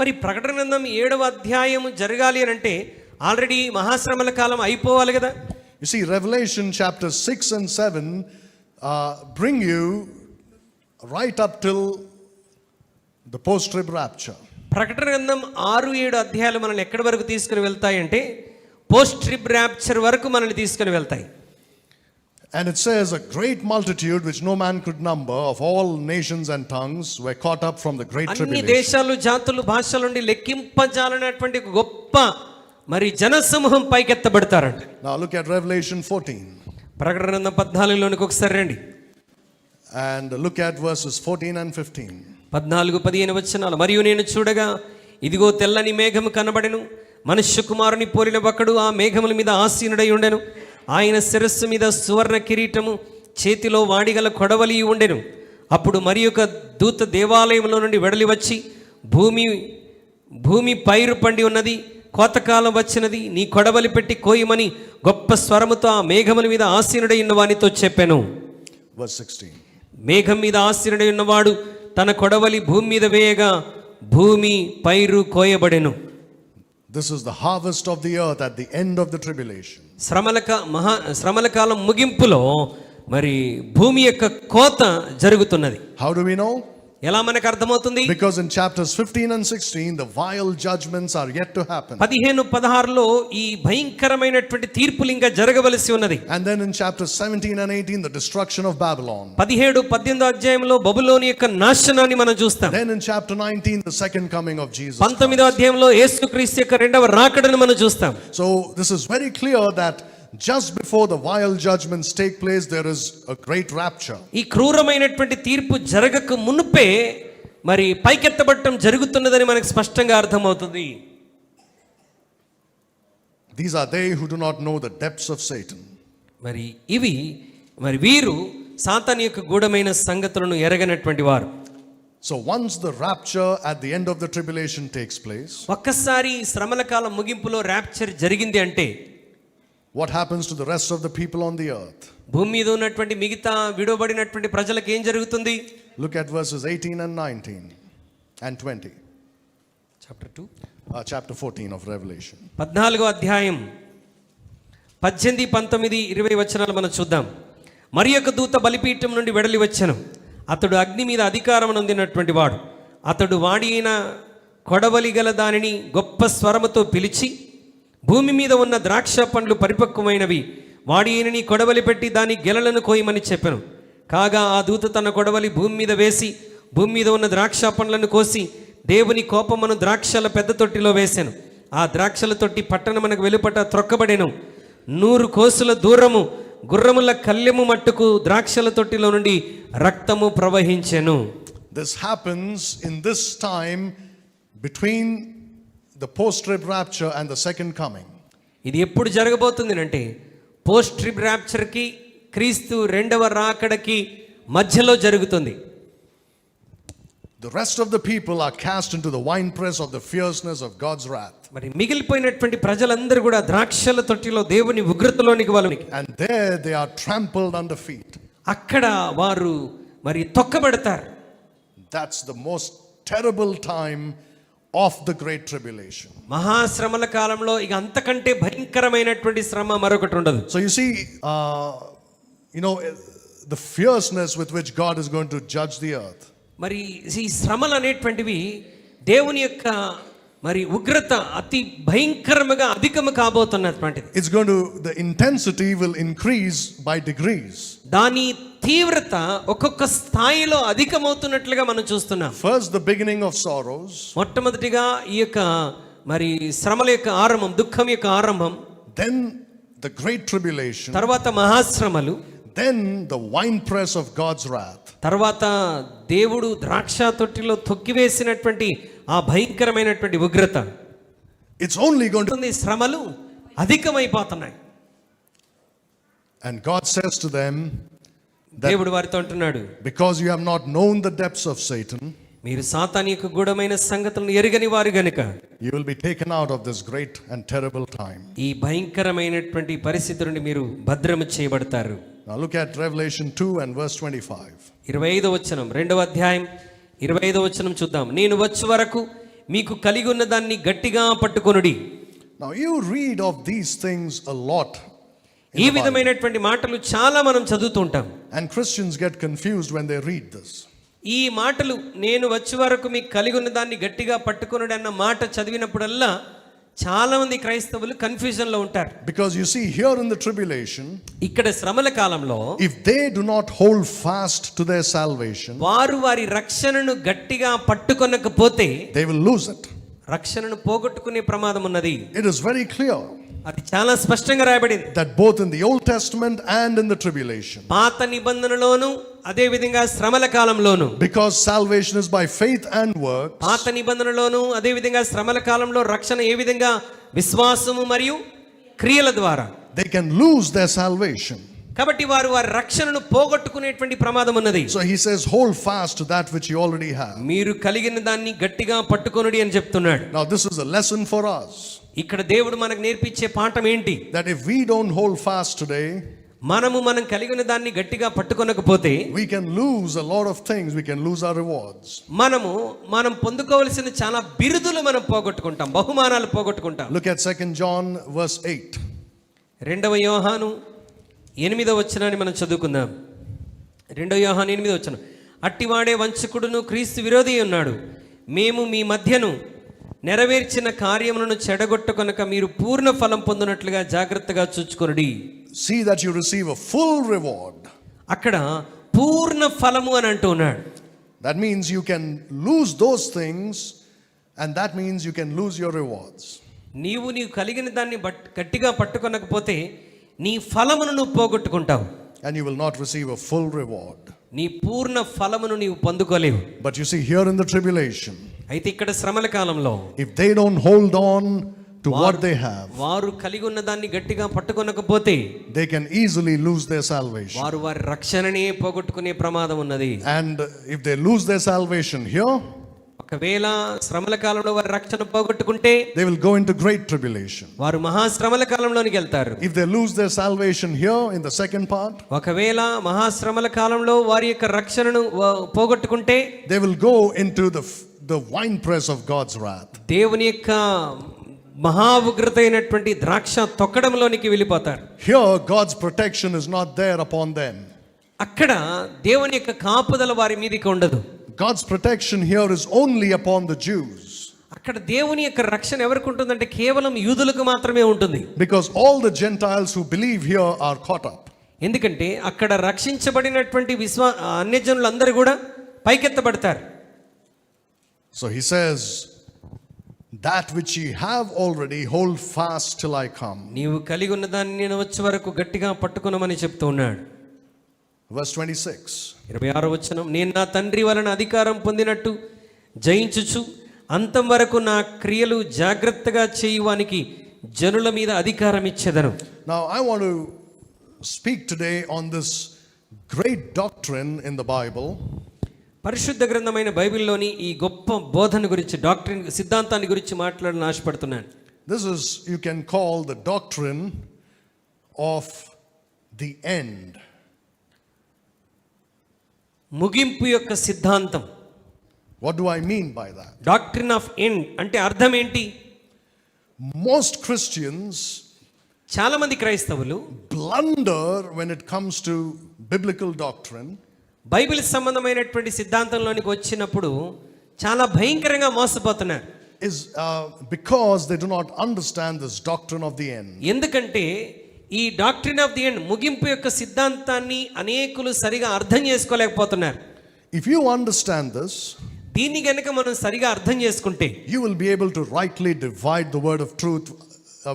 మరి ప్రకటన గ్రంథం 7వ అధ్యాయం జరగాలి అని అంటే ఆల్రెడీ మహాశ్రమల కాలం అయిపోవాలి కదా. You see, Revelation chapter 6 and 7 bring you right up till the post-trib rapture. ప్రకటన గ్రంథం 6-7 అధ్యాయాలు మనల్ని ఎక్కడి వరకు తీసుకుని వెళ్తాయంటే పోస్ట్ ట్రిబ్ ర్యాప్చర్ వరకు మనల్ని తీసుకుని వెళ్తాయి. And it says a great multitude which no man could number of all nations and tongues were caught up from the great tribulation. అన్ని దేశాలు జాతులు భాషల నుండి లెక్కింపజాలనటువంటి గొప్ప మరి జనసమూహం పైకెత్తబడతారంట. Now look at Revelation 14. ప్రకటన గ్రంథం 14లోనికి ఒకసారి రండి. And look at verses 14 and 15. 14-15 వచనాలు. మరియు నేను చూడగా ఇదిగో తెల్లని మేఘము కనబడెను, మనుష్య కుమారుని పోలిన ఒకడు ఆ మేఘముల మీద ఆసీనుడై ఉండెను. ఆయన శిరస్సు మీద సువర్ణ కిరీటము, చేతిలో వాడిగల కొడవలి ఉండెను. అప్పుడు మరి ఒక దూత దేవాలయంలో నుండి వెడలి వచ్చి భూమి పైరు పండి ఉన్నది, కోతకాలం వచ్చినది, నీ కొడవలి పెట్టి కోయమని గొప్ప స్వరముతో ఆ మేఘముల మీద ఆసీనుడై ఉన్న వానితో చెప్పెను. Verse 16. మేఘం మీద ఆసీనుడై ఉన్నవాడు తన కొడవలి భూమి మీద వేయగా భూమి పైరు కోయబడెను. This is the harvest of the earth at the end of the tribulation. శ్రమల కాలం ముగింపులో మరి భూమి యొక్క కోత జరుగుతున్నది. How do we know? ఎలా మనకు అర్థమవుతుంది? Because in chapters 15 and 16 the vile judgments are yet to happen. 15-16లో ఈ భయంకరమైనటువంటి తీర్పులు ఇంకా జరగవలసి ఉన్నది. And then in chapters 17 and 18 the destruction of Babylon. 17-18 అధ్యాయంలో బబులోను యొక్క నాశనాన్ని మనం చూస్తాం. Then in chapter 19 the second coming of Jesus. 19వ అధ్యాయంలో యేసుక్రీస్తు యొక్క రెండవ రాకడను మనం చూస్తాం. So this is very clear that just before the vile judgments take place there is a great rapture. ఈ క్రూరమైనటువంటి తీర్పు జరగక మునుపే మరి పైకెత్తబడటం జరుగుతున్నదని మనకు స్పష్టంగా అర్థమవుతుంది. These are they who do not know the depths of Satan. మరి వీరు సాతాను యొక్క గూఢమైన సంగతులను ఎరగనటువంటి వారు. So once the rapture at the end of the tribulation takes place, ఒక్కసారి శ్రమల కాలం ముగింపులో ర్యాప్చర్ జరిగింది అంటే what happens to the rest of the people on the earth? భూమి మీద ఉన్నటువంటి మిగతా విడవబడినటువంటి ప్రజలకు ఏం జరుగుతుంది? Look at verses 18 and 19 and 20. Chapter 14 of Revelation. 14వ అధ్యాయం 18, 19, 20 వచనాలు మనం చూద్దాం. మరి ఒక దూత బలిపీఠం నుండి వెడలి వచ్చెను. అతడు అగ్ని మీద అధికారం పొందినటువంటి వాడు. అతడు వాడి అయిన కొడవలి గల దానిని గొప్ప స్వరముతో పిలిచి, భూమి మీద ఉన్న ద్రాక్ష పండ్లు పరిపక్వమైనవి, వాడి అయిన నీ కొడవలి పెట్టి దాని గెలలను కోయమని చెప్పెను. కాగా ఆ దూత తన కొడవలి భూమి మీద వేసి భూమి మీద ఉన్న ద్రాక్ష పండ్లను కోసి దేవుని కోపమును ద్రాక్షల పెద్ద తొట్టిలో వేసెను. ఆ ద్రాక్షల తొట్టి పట్టణమునకు వెలుపట త్రొక్కబడెను. 100 కోసుల దూరము గుర్రముల కళ్ళెము మట్టుకు ద్రాక్షల తొట్టిలో నుండి రక్తము ప్రవహించెను. This happens in this time between the post-trib rapture and the second coming. ఇది ఎప్పుడు జరగబోతుంది అంటే పోస్ట్ ట్రిబ్ ర్యాప్చర్కి క్రీస్తు రెండవ రాకడకి మధ్యలో జరుగుతుంది. The rest of the people are cast into the winepress of the fierceness of God's wrath. మరి మిగిలిపోయినటువంటి ప్రజలందరూ కూడా ద్రాక్షల తొట్టిలో దేవుని ఉగ్రతలోనికి వాళ్ళు, and there they are trampled under feet. అక్కడ వారు మరి తొక్కబడతారు. That's the most terrible time of the great tribulation. మహాశ్రమల కాలంలో ఇక అంతకంటే భయంకరమైనటువంటి శ్రమ మరొకటి ఉండదు. So you see, the fierceness with which God is going to judge the earth. మరి ఈ శ్రమలు అనేటువంటివి దేవుని యొక్క మరి ఉగ్రత అతి భయంకరముగా అధికము కాబోతున్నటువంటిది. It's going to, the intensity will increase by degrees. దాని తీవ్రత ఒక్కొక్క స్థాయిలో అధికమవుతున్నట్లుగా మనం చూస్తున్నాం. First the beginning of sorrows. మొట్టమొదటిగా ఈ యొక్క మరి శ్రమల యొక్క ఆరంభం, దుఃఖం యొక్క ఆరంభం. Then the great tribulation. తర్వాత మహాశ్రమలు. Then the winepress of God's wrath. తర్వాత దేవుడు ద్రాక్ష తొట్టిలో తొక్కివేసినటువంటి ఆ భయంకరమైనటువంటి ఉగ్రత. It's only going to, శ్రమలు అధికమైపోతున్నాయి. and God says to them, దేవుడు వారితో అంటున్నాడు, because you have not known the depths of Satan, మీరు సాతాను యొక్క గూఢమైన సంగతులను ఎరుగని వారు గనుక you will be taken out of this great and terrible time. ఈ భయంకరమైనటువంటి పరిస్థితి నుండి మీరు భద్రము చేయబడతారు. Now look at Revelation 2 and verse 25. 25వ వచనం, 2వ అధ్యాయం 25వ వచనం చూద్దాం. నేను వచ్చే వరకు మీకు కలిగి ఉన్న దాన్ని గట్టిగా పట్టుకొనుడి. Now you read of these things a lot. ఈ విధమైనటువంటి మాటలు చాలా మనం చదువుతూ ఉంటాం. And Christians get confused when they read this. ఈ మాటలు నేను వచ్చే వరకు మీకు కలిగి ఉన్న దాన్ని గట్టిగా పట్టుకొనుడి అన్న మాట చదివినప్పుడల్లా చాలా మంది క్రైస్తవులు కన్ఫ్యూజన్ లో ఉంటారు. Because you see here in the tribulation, ఇక్కడ శ్రమల కాలంలో if they do not hold fast to their salvation, వారు వారి రక్షణను గట్టిగా పట్టుకొనకపోతే they will lose it. రక్షణను పోగొట్టుకునే ప్రమాదం ఉన్నది. It is very clear. అది చాలా స్పష్టంగా రాయబడింది. that both in the Old Testament and in the tribulation. పాత నిబంధనలోను అదే విధంగా శ్రమల కాలంలోను, Because salvation is by faith and works, పాత నిబంధనలోను అదే విధంగా శ్రమల కాలంలో రక్షణ ఏ విధంగా విశ్వాసము మరియు క్రియల ద్వారా, they can lose their salvation. కాబట్టి వారు వారి రక్షణను పోగొట్టుకునేటువంటి ప్రమాదం ఉన్నది. So he says, hold fast to that which you already have. మీరు కలిగిన దాన్ని గట్టిగా పట్టుకొనుడి అని చెప్తున్నాడు. Now this is a lesson for us, ఇక్కడ దేవుడు మనకు నేర్పించే పాఠం ఏంటి? that if we don't hold fast today, మనం కలిగిన దాన్ని గట్టిగా పట్టుకొనకపోతే we can lose a lot of things. We can lose our rewards. మనం పొందుకోవలసిన చాలా బిరుదులు మనం పోగొట్టుకుంటాం, బహుమానాలు పోగొట్టుకుంటాం. Look at 2 John verse 8. 2 యోహాను 8వ వచనాన్ని మనం చదువుకుందాం. 2 యోహాను 8వ వచనం. అట్టివాడే వంచకుడును క్రీస్తు విరోధి ఉన్నాడు. మేము మీ మధ్యను నెరవేర్చిన కార్యములను చెడగొట్టుకొనక మీరు పూర్ణ ఫలం పొందినట్లుగా జాగ్రత్తగా చూచుకొనుడి. See that you receive a full reward. అక్కడ పూర్ణ ఫలము అని అంటూ ఉన్నాడు. That means you can lose those things, and that means you can lose your rewards. నీవు కలిగిన దాన్ని గట్టిగా పట్టుకొనకపోతే నీ ఫలమును నువ్వు పోగొట్టుకుంటావు, And you will not receive a full reward. నీ పూర్ణ ఫలమును నీవు పొందుకోలేవు. But you see, here in the tribulation, అయితే ఇక్కడ శ్రమల కాలంలో if they don't hold on to what they have, వారు కలిగి ఉన్న దాన్ని గట్టిగా పట్టుకొనకపోతే they can easily lose their salvation. వారు వారి రక్షణనే పోగొట్టుకునే ప్రమాదం ఉన్నది. And if they lose their salvation here, ఒకవేళ శ్రమల కాలంలో వారి రక్షణ పోగొట్టుకుంటే they will go into great tribulation. వారు మహాశ్రమల కాలంలోనికి వెళ్తారు. If they lose their salvation here in the second part, ఒకవేళ మహాశ్రమల కాలంలో వారి యొక్క రక్షణను పోగొట్టుకుంటే they will go into the winepress of God's wrath. దేవుని యొక్క మహా ఉగ్రత అయినటువంటి ద్రాక్ష తొక్కడంలోనికి వెళ్ళిపోతారు. Here God's protection is not there upon them. అక్కడ దేవుని యొక్క కాపుదల వారి మీదకి ఉండదు. God's protection here is only upon the Jews. అక్కడ దేవుని యొక్క రక్షణ ఎవరికి ఉంటుందంటే కేవలం యూదులకు మాత్రమే ఉంటుంది. Because all the Gentiles who believe here are caught up. ఎందుకంటే అక్కడ రక్షించబడినటువంటి అన్యజనులందరూ కూడా పైకెత్తబడతారు. So he says, that which ye have already, hold fast till I come. నీవు కలిగి ఉన్న దాన్ని నేను వచ్చే వరకు గట్టిగా పట్టుకొనమని చెప్తూ ఉన్నాడు. Verse 26. 26వ వచనం. నేను నా తండ్రి వలన అధికారం పొందినట్టు జయించుచు అంతం వరకు నా క్రియలు జాగ్రత్తగా చేయువానికి జనుల మీద అధికారం ఇచ్చెదను. Now I want to speak today on this great doctrine in the Bible. పరిశుద్ధ గ్రంథమైన బైబిల్లోని ఈ గొప్ప బోధన గురించి, డాక్ట్రిన్ సిద్ధాంతాన్ని గురించి మాట్లాడాలని ఆశపడుతున్నాను. This is, you can call, the doctrine of the end. ముగింపు యొక్క సిద్ధాంతం. What do I mean by that? Doctrine of end అంటే అర్థం ఏంటి? Most Christians చాలా మంది క్రైస్తవులు blunder when it comes to biblical doctrine. Bible సంబంధమైనటువంటి సిద్ధాంతంలోనికి వచ్చినప్పుడు చాలా భయంకరంగా మోసపోతున్నారు. Is because they do not understand this doctrine of the end. ఎందుకంటే ఈ డాక్ట్రిన్ ఆఫ్ ది ఎండ్, ముగింపు యొక్క సిద్ధాంతాన్ని అనేకులు సరిగా అర్థం చేసుకోలేకపోతున్నారు. If you understand this, దీన్ని గనుక మనం సరిగా అర్థం చేసుకుంటే you will be able to rightly divide the word of truth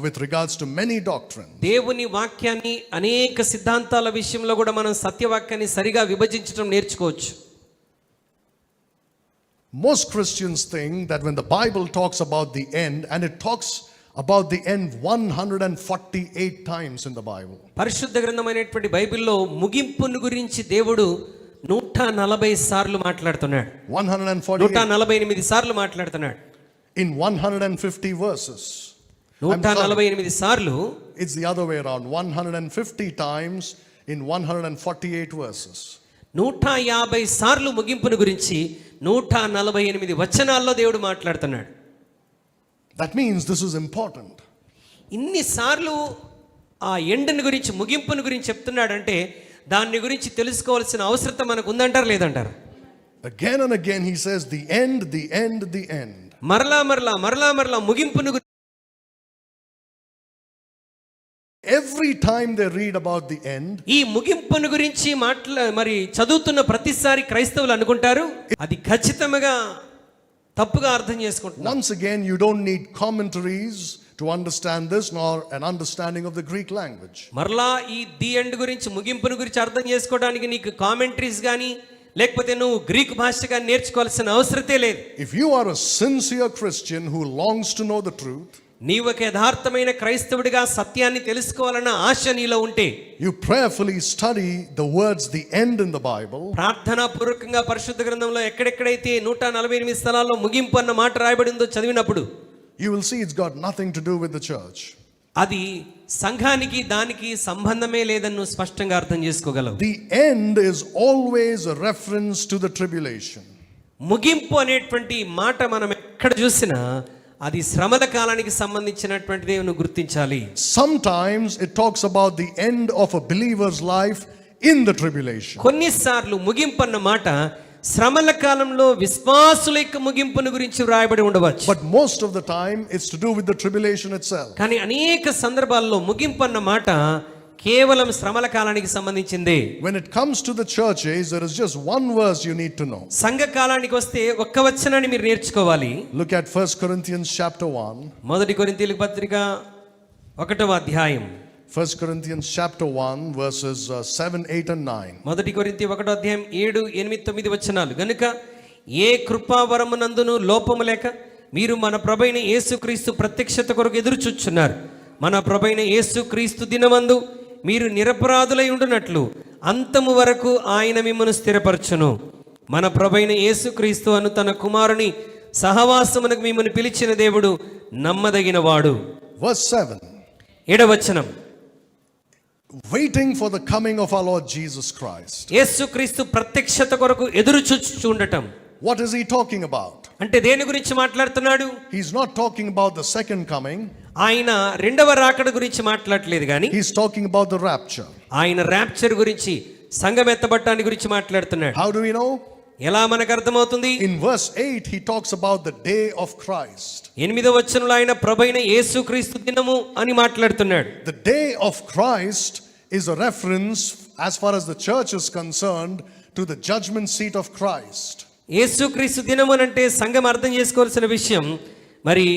with regards to many doctrines. దేవుని వాక్యాన్ని అనేక సిద్ధాంతాల విషయంలో కూడా మనం సత్యవాక్యాన్ని సరిగా విభజించడం నేర్చుకోవచ్చు. Most Christians think that when the Bible talks about the end, and it talks about the end 148 times in the Bible. పరిశుద్ధ గ్రంథమైనటువంటి బైబిల్లో ముగింపును గురించి దేవుడు 140 సార్లు మాట్లాడుతున్నాడు. 148 సార్లు మాట్లాడుతున్నాడు. In 150 verses. 148 సార్లు. It's the other way around. 150 times in 148 verses. 150 సార్లు ముగింపును గురించి 148 వచనాల్లో దేవుడు మాట్లాడుతున్నాడు. That means this is important. ఇన్ని సార్లు ఆ ఎండ్ని గురించి, ముగింపును గురించి చెప్తున్నాడంటే దాని గురించి తెలుసుకోవాల్సిన అవసరత మనకు ఉందంటారు లేదంటారు? Again and again he says the end, the end, the end. మరలా ముగింపును గురించి every time they read about the end, ఈ ముగింపును గురించి మరి చదువుతున్న ప్రతిసారి క్రైస్తవులు అనుకుంటారు అది ఖచ్చితంగా తప్పుగా అర్థం చేసుకుంటున్నారు. Once again, you don't need commentaries to understand this, nor an understanding of the Greek language. మరలా ఈ ది ఎండ్ గురించి, ముగింపును గురించి అర్థం చేసుకోవడానికి నీకు కామెంటరీస్ కానీ లేకపోతే నువ్వు గ్రీక్ భాష కానీ నేర్చుకోవాల్సిన అవసరతే లేదు. If you are a sincere Christian who longs to know the truth, నీవు ఒక యథార్థమైన క్రైస్తవుడిగా సత్యాన్ని తెలుసుకోవాలన్న ఆశ నీలో ఉంటే, you prayerfully study the words the end in the Bible, ప్రార్థనా పూర్వకంగా పరిశుద్ధ గ్రంథంలో ఎక్కడెక్కడైతే 148 స్థలాల్లో ముగింపు అన్న మాట రాయబడిందో చదివినప్పుడు you will see it's got nothing to do with the church. అది సంఘానికి దానికి సంబంధమే లేదని నువ్వు స్పష్టంగా అర్థం చేసుకోగలవు. The end is always a reference to the tribulation. ముగింపు అనేటువంటి మాట మనం ఎక్కడ చూసినా అది శ్రమల కాలానికి సంబంధించినటువంటిదే నువ్వు గుర్తించాలి. Sometimes it talks about the end of a believer's life in the tribulation. కొన్నిసార్లు ముగింపు అన్న మాట శ్రమల కాలంలో విశ్వాసుల యొక్క ముగింపును గురించి వ్రాయబడి ఉండవచ్చు. But most of the time it's to do with the tribulation itself. కానీ అనేక సందర్భాల్లో ముగింపు అన్న మాట కేవలం శ్రమల కాలానికి సంబంధించిందే. When it comes to the church age, there is just one verse you need to know. సంఘ కాలానికి వస్తే ఒక్క వచనాన్ని మీరు నేర్చుకోవాలి. Look at 1 Corinthians chapter 1. మొదటి కొరింథీయులకు పత్రిక 1వ అధ్యాయం. 1 Corinthians chapter 1 verses 7, 8 and 9. మొదటి కొరింథీ 1వ అధ్యాయం 7, 8, 9 వచనాలు. గనుక ఏ కృపావరమునందును లోపము లేక మీరు మన ప్రభువైన యేసుక్రీస్తు ప్రత్యక్షత కొరకు ఎదురుచూచున్నారు. మన ప్రభువైన యేసుక్రీస్తు దినమందు మీరు నిరపరాధులై ఉండునట్లు అంతము వరకు ఆయన మిమ్మల్ని స్థిరపరచును. మన ప్రభువైన యేసుక్రీస్తు అను తన కుమారుని సహవాసమునకు మిమ్మల్ని పిలిచిన దేవుడు నమ్మదగినవాడు. Verse 7. 7వ వచనం. Waiting for the coming of our Lord Jesus Christ. యేసుక్రీస్తు ప్రత్యక్షత కొరకు ఎదురు చూచుచుండటం. What is he talking about? అంటే దేని గురించి మాట్లాడుతున్నాడు? He's not talking about the second coming. ఆయన రెండవ రాకడ గురించి మాట్లాడలేదు కానీ He's talking about the rapture. ఆయన ర్యాప్చర్ గురించి, సంఘం ఎత్తబడటాన్ని గురించి మాట్లాడుతున్నాడు. How do we know? ఎలా మనకు అర్థమవుతుంది? In verse 8 he talks about the day of Christ. 8వ వచనంలో ఆయన ప్రభువైన యేసుక్రీస్తు దినము అని మాట్లాడుతున్నాడు. The day of Christ is a reference, as far as the church is concerned, to the judgment seat of Christ. యేసుక్రీస్తు దినము అంటే సంఘం అర్థం చేసుకోవాల్సిన విషయం, మరి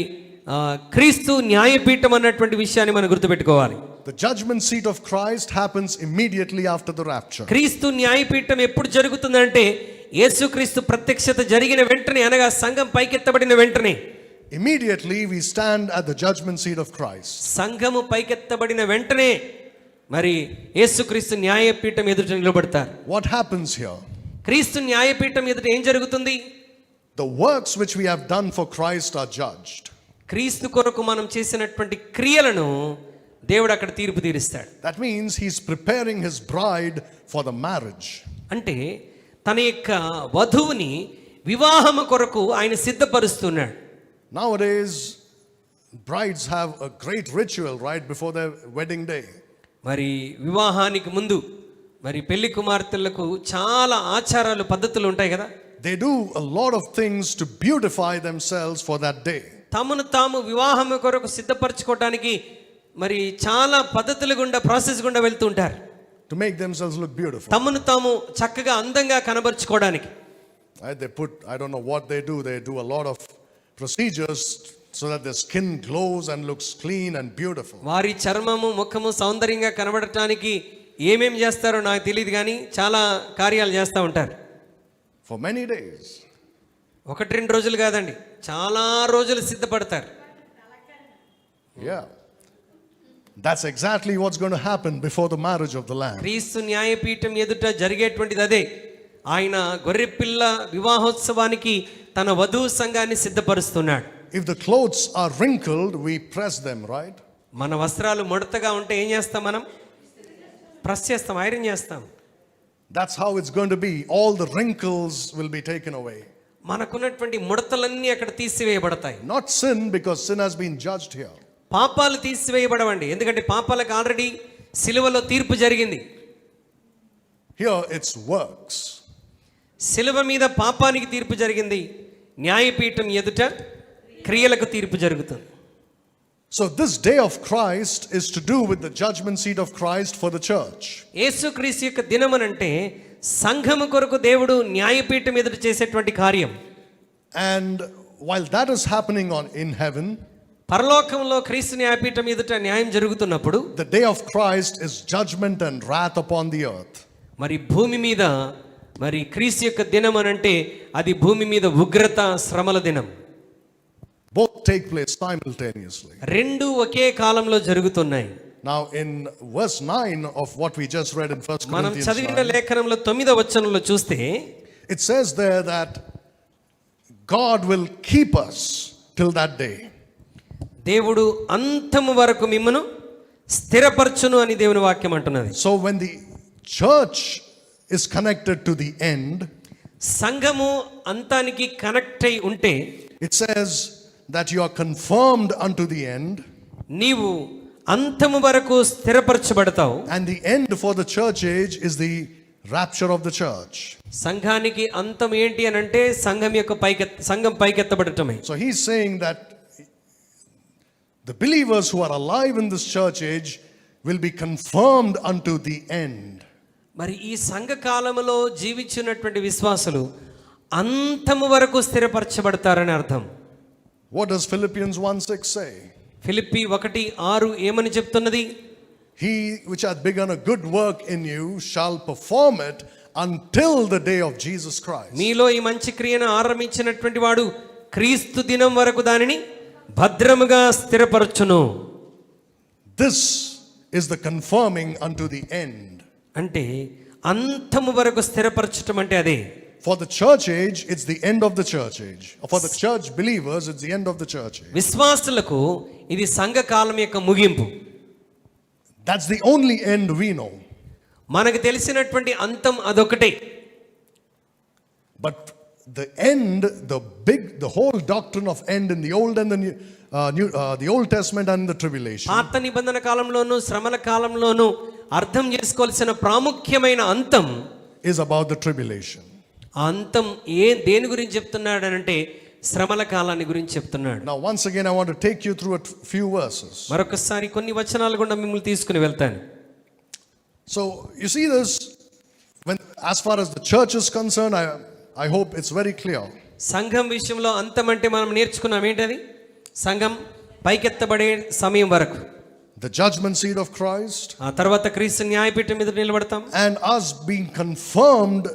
క్రీస్తు న్యాయపీఠం అన్నటువంటి విషయాన్ని మనం గుర్తుపెట్టుకోవాలి. The judgment seat of Christ happens immediately after the rapture. క్రీస్తు న్యాయపీఠం ఎప్పుడు జరుగుతుందంటే యేసుక్రీస్తు ప్రత్యక్షత జరిగిన వెంటనే, అనగా సంఘం పైకెత్తబడిన వెంటనే. Immediately we stand at the judgment seat of Christ. సంఘము పైకెత్తబడిన వెంటనే మరి యేసుక్రీస్తు న్యాయపీఠం ఎదుట నిలబడతారు. What happens here? క్రీస్తు న్యాయపీఠం ఎదుట ఏం జరుగుతుంది? The works which we have done for Christ are judged. క్రీస్తు కొరకు మనం చేసినటువంటి క్రియలను దేవుడు అక్కడ తీర్పు తీరుస్తాడు. That means he's preparing his bride for the marriage. అంటే తన యొక్క వధువుని వివాహము కొరకు ఆయన సిద్ధపరుస్తున్నాడు. Nowadays brides have a great ritual right before their wedding day. మరి వివాహానికి ముందు మరి పెళ్లి కుమార్తెలకు చాలా ఆచారాలు, పద్ధతులు ఉంటాయి కదా. They do a lot of things to beautify themselves for that day. తమను తాము వివాహం కొరకు సిద్ధపరచుకోవడానికి మరి చాలా పద్ధతులు గుండా, ప్రాసెస్ గుండా వెళ్తూ ఉంటారు. To make themselves look beautiful. తమను తాము చక్కగా అందంగా కనబరుచుకోవడానికి. They put, I don't know what they do a lot of procedures so that their skin glows and looks clean and beautiful. వారి చర్మము, ముఖము సౌందర్యంగా కనబడటానికి ఏమేం చేస్తారో నాకు తెలియదు కానీ చాలా కార్యాలు చేస్తూ ఉంటారు. For many days. 1-2 రోజులు కాదండి, చాలా రోజులు సిద్ధపడతారు. Yeah. That's exactly what's going to happen before the marriage of the Lamb. క్రీస్తు న్యాయపీఠం ఎదుట జరిగేటువంటిది అదే. ఆయన గొర్రెపిల్ల వివాహోత్సవానికి తన వధువు సంఘాన్ని సిద్ధపరుస్తున్నాడు. If the clothes are wrinkled, we press them, right? మన వస్త్రాలు ముడతగా ఉంటే ఏం చేస్తాం? మనం ప్రెస్ చేస్తాం, ఐరన్ చేస్తాం. That's how it's going to be. All the wrinkles will be taken away. మనకున్నటువంటి ముడతలన్నీ అక్కడ తీసివేయబడతాయి. Not sin, because sin has been judged here. పాపాలు తీసివేయబడవండి, ఎందుకంటే పాపాలకు ఆల్రెడీ సిలువలో తీర్పు జరిగింది. Here it's works. సిలువ మీద పాపానికి తీర్పు జరిగింది, న్యాయపీఠం ఎదుట క్రియలకు తీర్పు జరుగుతుంది. So this day of Christ is to do with the judgment seat of Christ for the church. యేసుక్రీస్తు యొక్క దినమనంటే సంఘము కొరకు దేవుడు న్యాయపీఠం ఎదుట చేసేటువంటి కార్యం. And while that is happening in heaven, పరలోకంలో క్రీస్తు న్యాయపీఠం ఎదుట న్యాయం జరుగుతున్నప్పుడు the day of Christ is judgment and wrath upon the earth. మరి భూమి మీద మరి క్రీస్తు యొక్క దినం అనంటే అది భూమి మీద ఉగ్రత శ్రమల దినం. Both take place simultaneously. రెండు ఒకే కాలంలో జరుగుతున్నాయి. Now in verse 9 of what we just read in 1 మనం Corinthians చదివిన 9, లేఖనంలో 9వ వచనంలో చూస్తే it says there that God will keep us till that day. దేవుడు అంతము వరకు మిమ్మును స్థిరపరచును అని దేవుని వాక్యం అంటున్నది. So when the church is connected to the end, సంఘము అంతానికి కనెక్ట్ అయి ఉంటే it says that you are confirmed unto the end, నీవు అంతము వరకు స్థిరపరచబడతావు. and the end for the church age is the rapture of the church. సంఘానికి అంతం ఏంటి అని అంటే సంఘం పైకెత్తబడటమే. So he's saying that the believers who are alive in this church age will be confirmed unto the end. మరి ఈ సంఘ కాలములో జీవించినటువంటి విశ్వాసులు అంతము వరకు స్థిరపరచబడతారని అర్థం. What does Philippians 1:6 say? Philippi 1:6 ఏమని చెప్తున్నది? He which hath begun a good work in you shall perform it until the day of Jesus Christ. మీలో ఈ మంచి క్రియను ఆరంభించినటువంటి వాడు క్రీస్తు దినం వరకు దానిని భద్రముగా స్థిరపరచును. This is the confirming unto the end. అంటే అంతము వరకు స్థిరపరచటం అంటే అదే. For the church age, it's the end of the church age. For the church believers, it's the end of the church age. విశ్వాసులకు ఇది సంఘ కాలం యొక్క ముగింపు. That's the only end we know. మనకు తెలిసినటువంటి అంతం అదొకటే. But the end, the whole doctrine of end in the Old and the Old Testament and the tribulation. పాత నిబంధన కాలంలోను శ్రమల కాలంలోను అర్థం చేసుకోవాల్సిన ప్రాముఖ్యమైన అంతం is about the tribulation. ఆ అంతం దేని గురించి చెప్తున్నాడు అంటే శ్రమల కాలాన్ని గురించి చెప్తున్నాడు. Now once again I want to take you through a few verses. మరొకసారి కొన్ని వచనాలు గుండా మిమ్మల్ని తీసుకుని వెళ్తాను. So you see this, when as far as the church is concerned, I hope it's very clear. సంఘం విషయంలో అంతం అంటే మనం నేర్చుకున్నాం ఏంటది? సంఘం పైకెత్తబడే సమయం వరకు, The judgment seat of Christ, ఆ తర్వాత క్రీస్తు న్యాయపీఠం మీద నిలబడతాం, and us being confirmed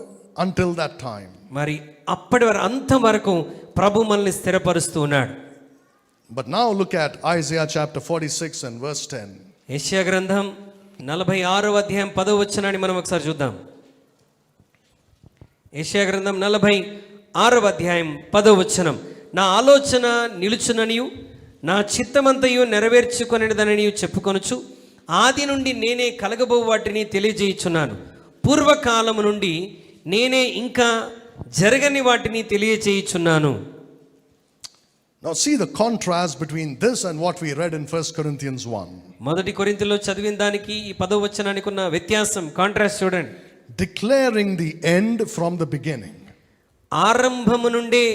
until that time. మరి అప్పటి వరకు అంతం వరకు ప్రభు మనల్ని స్థిరపరుస్తూ ఉన్నాడు. But now look at Isaiah chapter 46 and verse 10. యెషయా గ్రంథం 46వ అధ్యాయం 10వ వచనాన్ని మనం ఒకసారి చూద్దాం. యెషయా గ్రంథం 46వ అధ్యాయం 10వ వచనం. నా ఆలోచన నిలుచుననియు నా చిత్తమంతయు నెరవేర్చుకొనిదననియు చెప్పుకొనుచు ఆది నుండి నేనే కలగబో వాటిని తెలియజేయుచున్నాను, పూర్వకాలము నుండి నేనే ఇంకా జరగని వాటిని తెలియజేయుచున్నాను. Now see the contrast between this and what we read in 1 Corinthians 1. మొదటి కొరింథీలో చదివిన దానికి ఈ 10వ వచనానికి ఉన్న వ్యత్యాసం, కాంట్రాస్ట్ చూడండి. Declaring the end from the beginning. ఆరంభము నుండే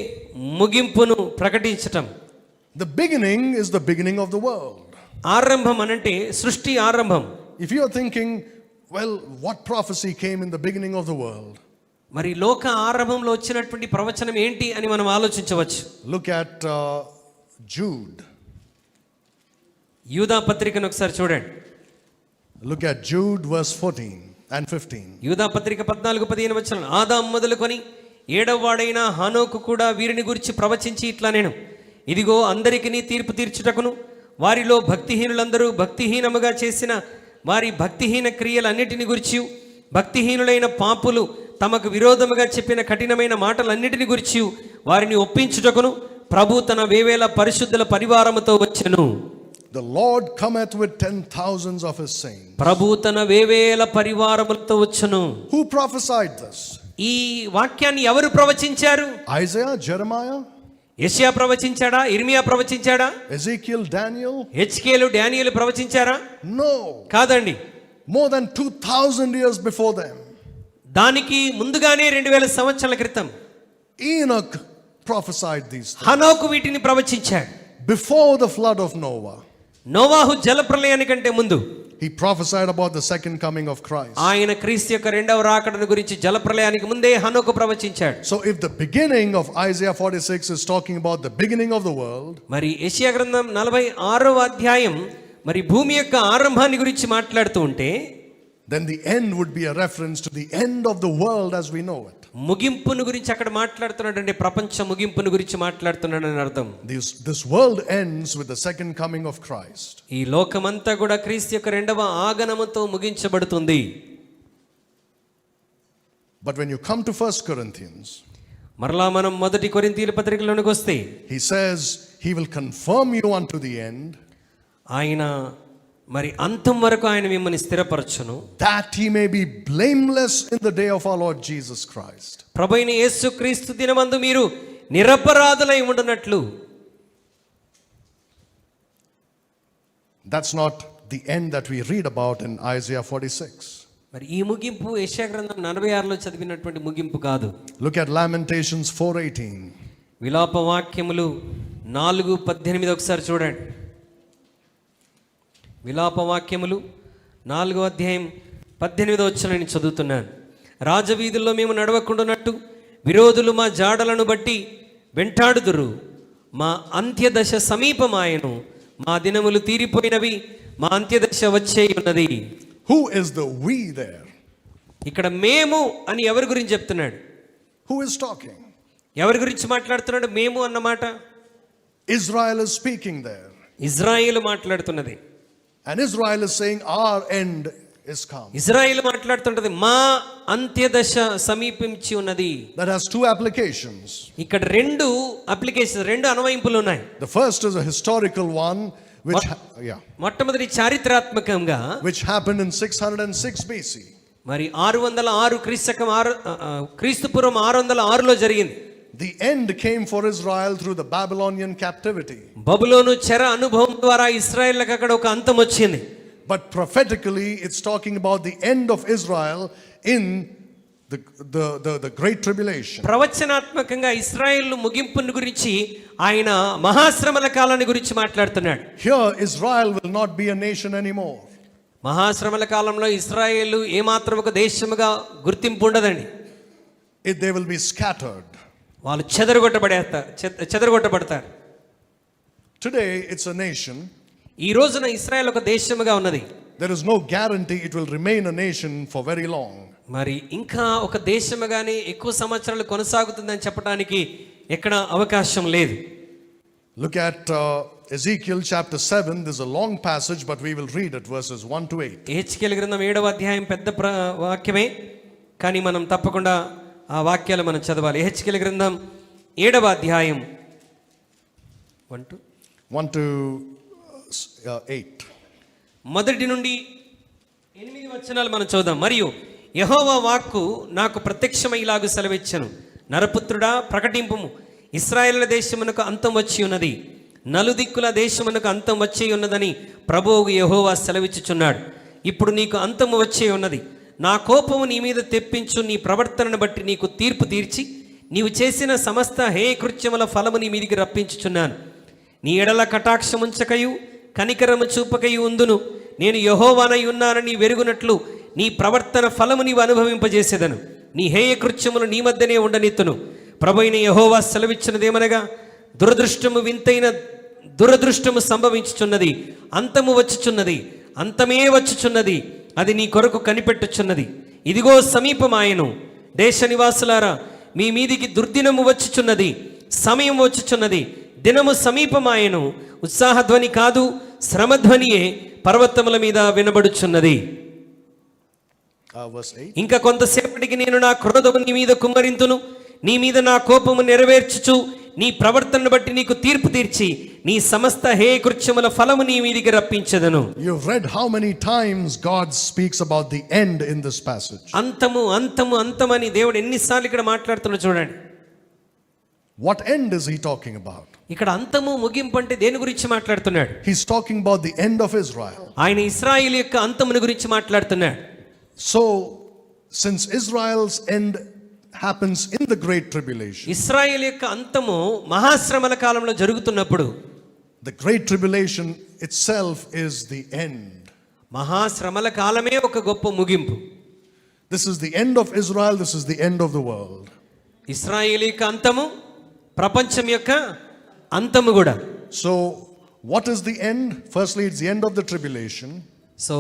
ముగింపును ప్రకటించటం. The beginning is the beginning of the world. ఆరంభం అనంటే సృష్టి ఆరంభం. If you are thinking, well, what prophecy came in the beginning of the world? మరి లోక ఆరంభంలో వచ్చినటువంటి ప్రవచనం ఏంటి అని మనం ఆలోచించవచ్చు. Look at Jude. యూదా పత్రికను ఒకసారి చూడండి. Look at Jude verse 14 and 15. యూదా పత్రిక 14-15 వచనం. ఆదాము మొదలుకొని 7వ వాడైన హానోకు కూడా వీరిని గురించి ప్రవచించి ఇట్లా నేను, ఇదిగో అందరికిని తీర్పు తీర్చుటకును వారిలో భక్తిహీనులందరూ భక్తిహీనముగా చేసిన వారి భక్తిహీన క్రియలన్నిటిని గురించి, భక్తిహీనులైన పాపులు తమకు విరోధముగా చెప్పిన కఠినమైన మాటలన్నిటిని గురించి వారిని ఒప్పించుటకును ప్రభు తన వేవేల పరిశుద్ధుల పరివారముతో వచ్చెను. The Lord cometh with 10,000s of his saints. ప్రభు తన వేవేల పరివారములతో వచ్చెను. Who prophesied this? ఈ వాక్యాన్ని ఎవరు ప్రవచించారు? Isaiah, Jeremiah, యెషయా ప్రవచించాడా? ఇర్మియా ప్రవచించాడా? Ezekiel, Daniel? హెచ్కేలు, డానియేలు ప్రవచించారా? No. కాదండి. More than 2,000 years before them. దానికి ముందుగానే 2000 సంవత్సరాల క్రితం Enoch prophesied these things. హనోకు వీటిని ప్రవచించాడు. Before the flood of Noah. నోవాహు జలప్రలయానికంటే ముందు. he prophesied about the second coming of Christ. ఆయన క్రీస్తు యొక్క రెండవ రాకడను గురించి జలప్రలయానికి ముందే హనోకు ప్రవచించాడు. So if the beginning of Isaiah 46 is talking about the beginning of the world, మరి యెషయా గ్రంథం 46వ అధ్యాయం మరి భూమి యొక్క ఆరంభాన్ని గురించి మాట్లాడుతూ ఉంటే, then the end would be a reference to the end of the world as we know it. ముగింపును గురించి అక్కడ మాట్లాడుతున్నాడు, అంటే ప్రపంచ ముగింపును గురించి మాట్లాడుతున్నాడని అర్థం. This world ends with the second coming of Christ. ఈ లోకమంతా కూడా క్రీస్తు యొక్క రెండవ ఆగమనంతో ముగించబడుతుంది. But when you come to 1 Corinthians, మరలా మనం మొదటి కొరింథీయుల పత్రికలోనికి వస్తే, he says he will confirm you unto the end, ఆయన మరి అంతం వరకు ఆయన మిమ్మల్ని స్థిరపరచును, that he may be blameless in the day of our Lord Jesus Christ. ప్రభువైన యేసుక్రీస్తు దినమందు మీరు నిరపరాధులై ఉండునట్లు. That's not the end that we read about in Isaiah 46. మరి ఈ ముగింపు యెషయా గ్రంథం 46లో చదివినటువంటి ముగింపు కాదు. Look at Lamentations 4:18. విలాప వాక్యములు 4:18 ఒకసారి చూడండి. విలాప వాక్యములు 4వ అధ్యాయం 18వ వచనం నేను చదువుతున్నాను. రాజవీధుల్లో మేము నడవకుండానట్టు విరోధులు మా జాడలను బట్టి వెంటాడుదురు. మా అంత్యదశ సమీపమాయను, మా దినములు తీరిపోయినవి, మా అంత్యదశ వచ్చే ఉన్నది. Who is the we there? ఇక్కడ మేము అని ఎవరి గురించి చెప్తున్నాడు? Who is talking? ఎవరి గురించి మాట్లాడుతున్నాడు? మేము అన్నమాట Israel is speaking there. Israel మాట్లాడుతున్నది. And Israel is saying our end is come. Israel మాట్లాడుతుంటది మా అంత్యదశ సమీపించి ఉన్నది. That has two applications. ఇక్కడ రెండు అప్లికేషన్స్, రెండు అన్వయింపులు ఉన్నాయి. The first is a historical one which మొట్టమొదటి చారిత్రాత్మకంగా which happened in 606 BC. మరి 606 క్రీస్తుపూర్వం 606లో జరిగింది. The end came for Israel through the Babylonian captivity. బబులోను చెర అనుభవం ద్వారా ఇశ్రాయేలుకు అక్కడ ఒక అంతం వచ్చింది. But prophetically it's talking about the end of Israel in the great tribulation. ప్రవచనాత్మకంగా ఇశ్రాయేలు ముగింపును గురించి ఆయన మహాశ్రమల కాలాన్ని గురించి మాట్లాడుతున్నాడు. Here Israel will not be a nation anymore. మహాశ్రమల కాలంలో ఇశ్రాయేలు ఏమాత్రం ఒక దేశముగా గుర్తింపు ఉండదండి. They will be scattered. వాళ్ళు చెదరగొట్టబడతారు. Today it's a nation. ఈ రోజున ఇశ్రాయేల్ ఒక దేశముగా ఉన్నది. There is no guarantee it will remain a nation for very long. మరి ఇంకా ఒక దేశముగానే ఎక్కువ సంవత్సరాలు కొనసాగుతుందని చెప్పడానికి ఎక్కడ అవకాశం లేదు. Look at Ezekiel chapter 7. This is a long passage, but we will read it verses 1 to 8. యెహెజ్కేలు గ్రంథం 7వ అధ్యాయం పెద్ద వాక్యమే, కానీ మనం తప్పకుండా ఆ వాక్యాలు మనం చదవాలి. యెహెజ్కేలు గ్రంథం 7వ అధ్యాయం 1 to 8. మొదటి నుండి 8 వచనాలు మనం చదువుదాం. మరియు యెహోవా వాక్కు నాకు ప్రత్యక్షమై ఇలాగు సెలవిచ్చెను, నరపుత్రుడా ప్రకటింపుము, ఇశ్రాయేలు దేశమునకు అంతం వచ్చి ఉన్నది, నలుదిక్కుల దేశమునకు అంతం వచ్చి ఉన్నదని ప్రభువు యెహోవా సెలవిచ్చుచున్నాడు. ఇప్పుడు నీకు అంతము వచ్చే ఉన్నది. నా కోపము నీ మీద తెప్పించు, నీ ప్రవర్తనను బట్టి నీకు తీర్పు తీర్చి నీవు చేసిన సమస్త హేయకృత్యముల ఫలము నీ మీదికి రప్పించుచున్నాను. నీ ఎడల కటాక్షముంచకయు కనికరము చూపకయు ఉందును. నేను యెహోవానై ఉన్నానని వెరుగునట్లు నీ ప్రవర్తన ఫలము నీవు అనుభవింపజేసేదను. నీ హేయకృత్యములు నీ మధ్యనే ఉండనిత్తును. ప్రభువైన యెహోవా సెలవిచ్చినదేమనగా, దురదృష్టము వింతైన దురదృష్టము సంభవించుచున్నది, అంతము వచ్చుచున్నది, అంతమే వచ్చుచున్నది, అది నీ కొరకు కనిపెట్టుచున్నది. ఇదిగో సమీపమాయను. దేశ నివాసులారా, మీ మీదికి దుర్దినము వచ్చుచున్నది, సమయం వచ్చుచున్నది, దినము సమీపమాయను. ఉత్సాహధ్వని కాదు, శ్రమధ్వనియే పర్వతముల మీద వినబడుచున్నది. ఇంకా కొంతసేపటికి నేను నా క్రోధము నీ మీద కుమ్మరింతును, నీ మీద నా కోపము నెరవేర్చుచు నీ ప్రవర్తనను బట్టి నీకు తీర్పు తీర్చి నీ సమస్త హేయకృత్యముల ఫలము నీ మీదికి రప్పించెదను. You've read how many times God speaks about the end in this passage. అంతము అంతము అంతమని దేవుడు ఎన్నిసార్లు ఇక్కడ మాట్లాడుతున్నా చూడండి. What end is he talking about? ఇక్కడ అంతము ముగింపు అంటే దేని గురించి మాట్లాడుతున్నాడు? He's talking about the end of Israel. ఆయన ఇశ్రాయేలు యొక్క అంతమును గురించి మాట్లాడుతున్నాడు. So since Israel's end happens in the great tribulation, ఇశ్రాయేలు యొక్క అంతము మహాశ్రమల కాలంలో జరుగుతున్నప్పుడు, the great tribulation itself is the end. మహాశ్రమల కాలమే ఒక గొప్ప ముగింపు. This is the end of Israel, this is the end of the world. ఇశ్రాయేలు యొక్క అంతము, ప్రపంచం యొక్క అంతము కూడా. So, what is the end? Firstly, it's the end of the tribulation. So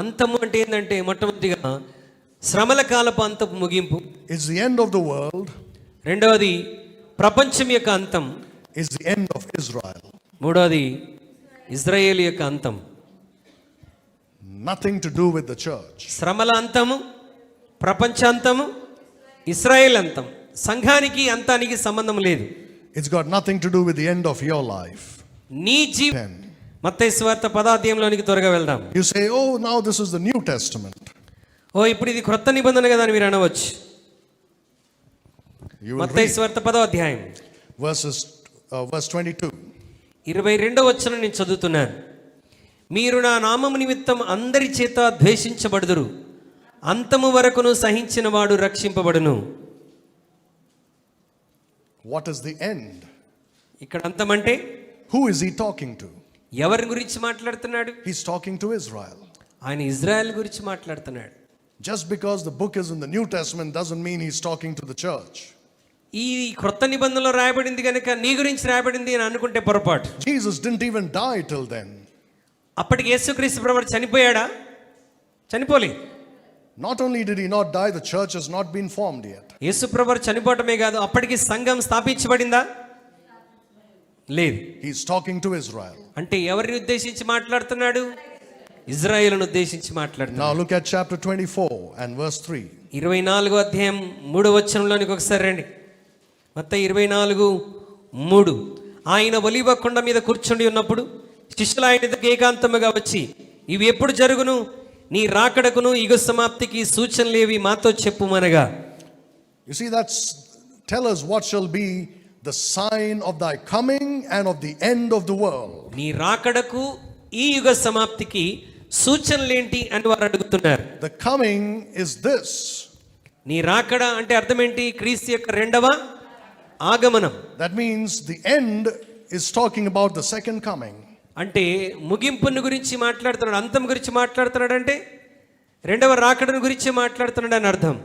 అంతము అంటే ఏంటంటే మొట్టమొదటిగా శ్రమల కాలపు అంతపు ముగింపు. It's the end of the world. రెండవది ప్రపంచం యొక్క అంతం. It's the end of Israel. మూడవది ఇజ్రాయేల్ యొక్క అంతం. Nothing to do with the church. శ్రమల అంతము, ప్రపంచ అంతము, ఇశ్రాయేల్ అంతం. సంఘానికి అంతానికి సంబంధం లేదు. It's got nothing to do with the end of your life. నీ జీవితం. మత్తయి సువార్త 10వ అధ్యాయంలోనికి త్వరగా వెళ్దాం. You say, oh, now this is the New Testament. ఇప్పుడు ఇది క్రొత్త నిబంధన కదా అని మీరు అనవచ్చు. You will మత్తయి read సువార్త 10వ అధ్యాయం verse 22. 22వ వచనం నేను చదువుతున్నాను. మీరు నా నామము నిమిత్తం అందరి చేత ద్వేషించబడుదురు, అంతము వరకును సహించిన వాడు రక్షింపబడును. What is the end? ఇక్కడ అంతం అంటే Who is he talking to? ఎవరి గురించి మాట్లాడుతున్నాడు? He's talking to Israel. ఆయన ఇజ్రాయెల్ గురించి మాట్లాడుతున్నాడు. Just because the book is in the New Testament doesn't mean he's talking to the church. ఈ క్రొత్త నిబంధనలో రాయబడింది కనుక నీ గురించి రాయబడింది అని అనుకుంటే పొరపాటు. Jesus didn't even die till then. అప్పటికి యేసుక్రీస్తు ప్రభువు చనిపోయాడా? చనిపోలే. Not only did he not die, the church has not been formed yet. యేసు ప్రభువు చనిపోవటమే కాదు, అప్పటికి సంఘం స్థాపించబడిందా? లేదు. He's talking to Israel. అంటే ఎవరిని ఉద్దేశించి మాట్లాడుతున్నాడు? ఇజ్రాయేలును ఉద్దేశించి మాట్లాడుతున్నాడు. Now look at chapter 24 and verse 3. 24వ అధ్యాయం 3వ వచనంలోనికి ఒకసారి రండి. మత్తయి 24:3. ఆయన ఒలీవ కొండ మీద కూర్చుండి ఉన్నప్పుడు శిష్యులు ఆయన దగ్గరికి ఏకాంతముగా వచ్చి, ఇవి ఎప్పుడు జరుగును? నీ రాకడకును యుగ సమాప్తికి సూచనలేవి మాతో చెప్పుమనగా. You see, tell us what shall be the sign of thy coming and of the end of the world. నీ రాకడకు ఈ యుగ సమాప్తికి సూచనలేంటి అని వారు అడుగుతున్నారు. The coming is this. నీ రాకడ అంటే అర్థం ఏంటి? క్రీస్తు యొక్క రెండవ ఆగమనం. That means the end is talking about the second coming. అంటే ముగింపును గురించి మాట్లాడుతున్నాడు, అంతం గురించి మాట్లాడుతున్నాడు, అంటే రెండవ రాకడను గురించి మాట్లాడుతున్నాడు అని అర్థం.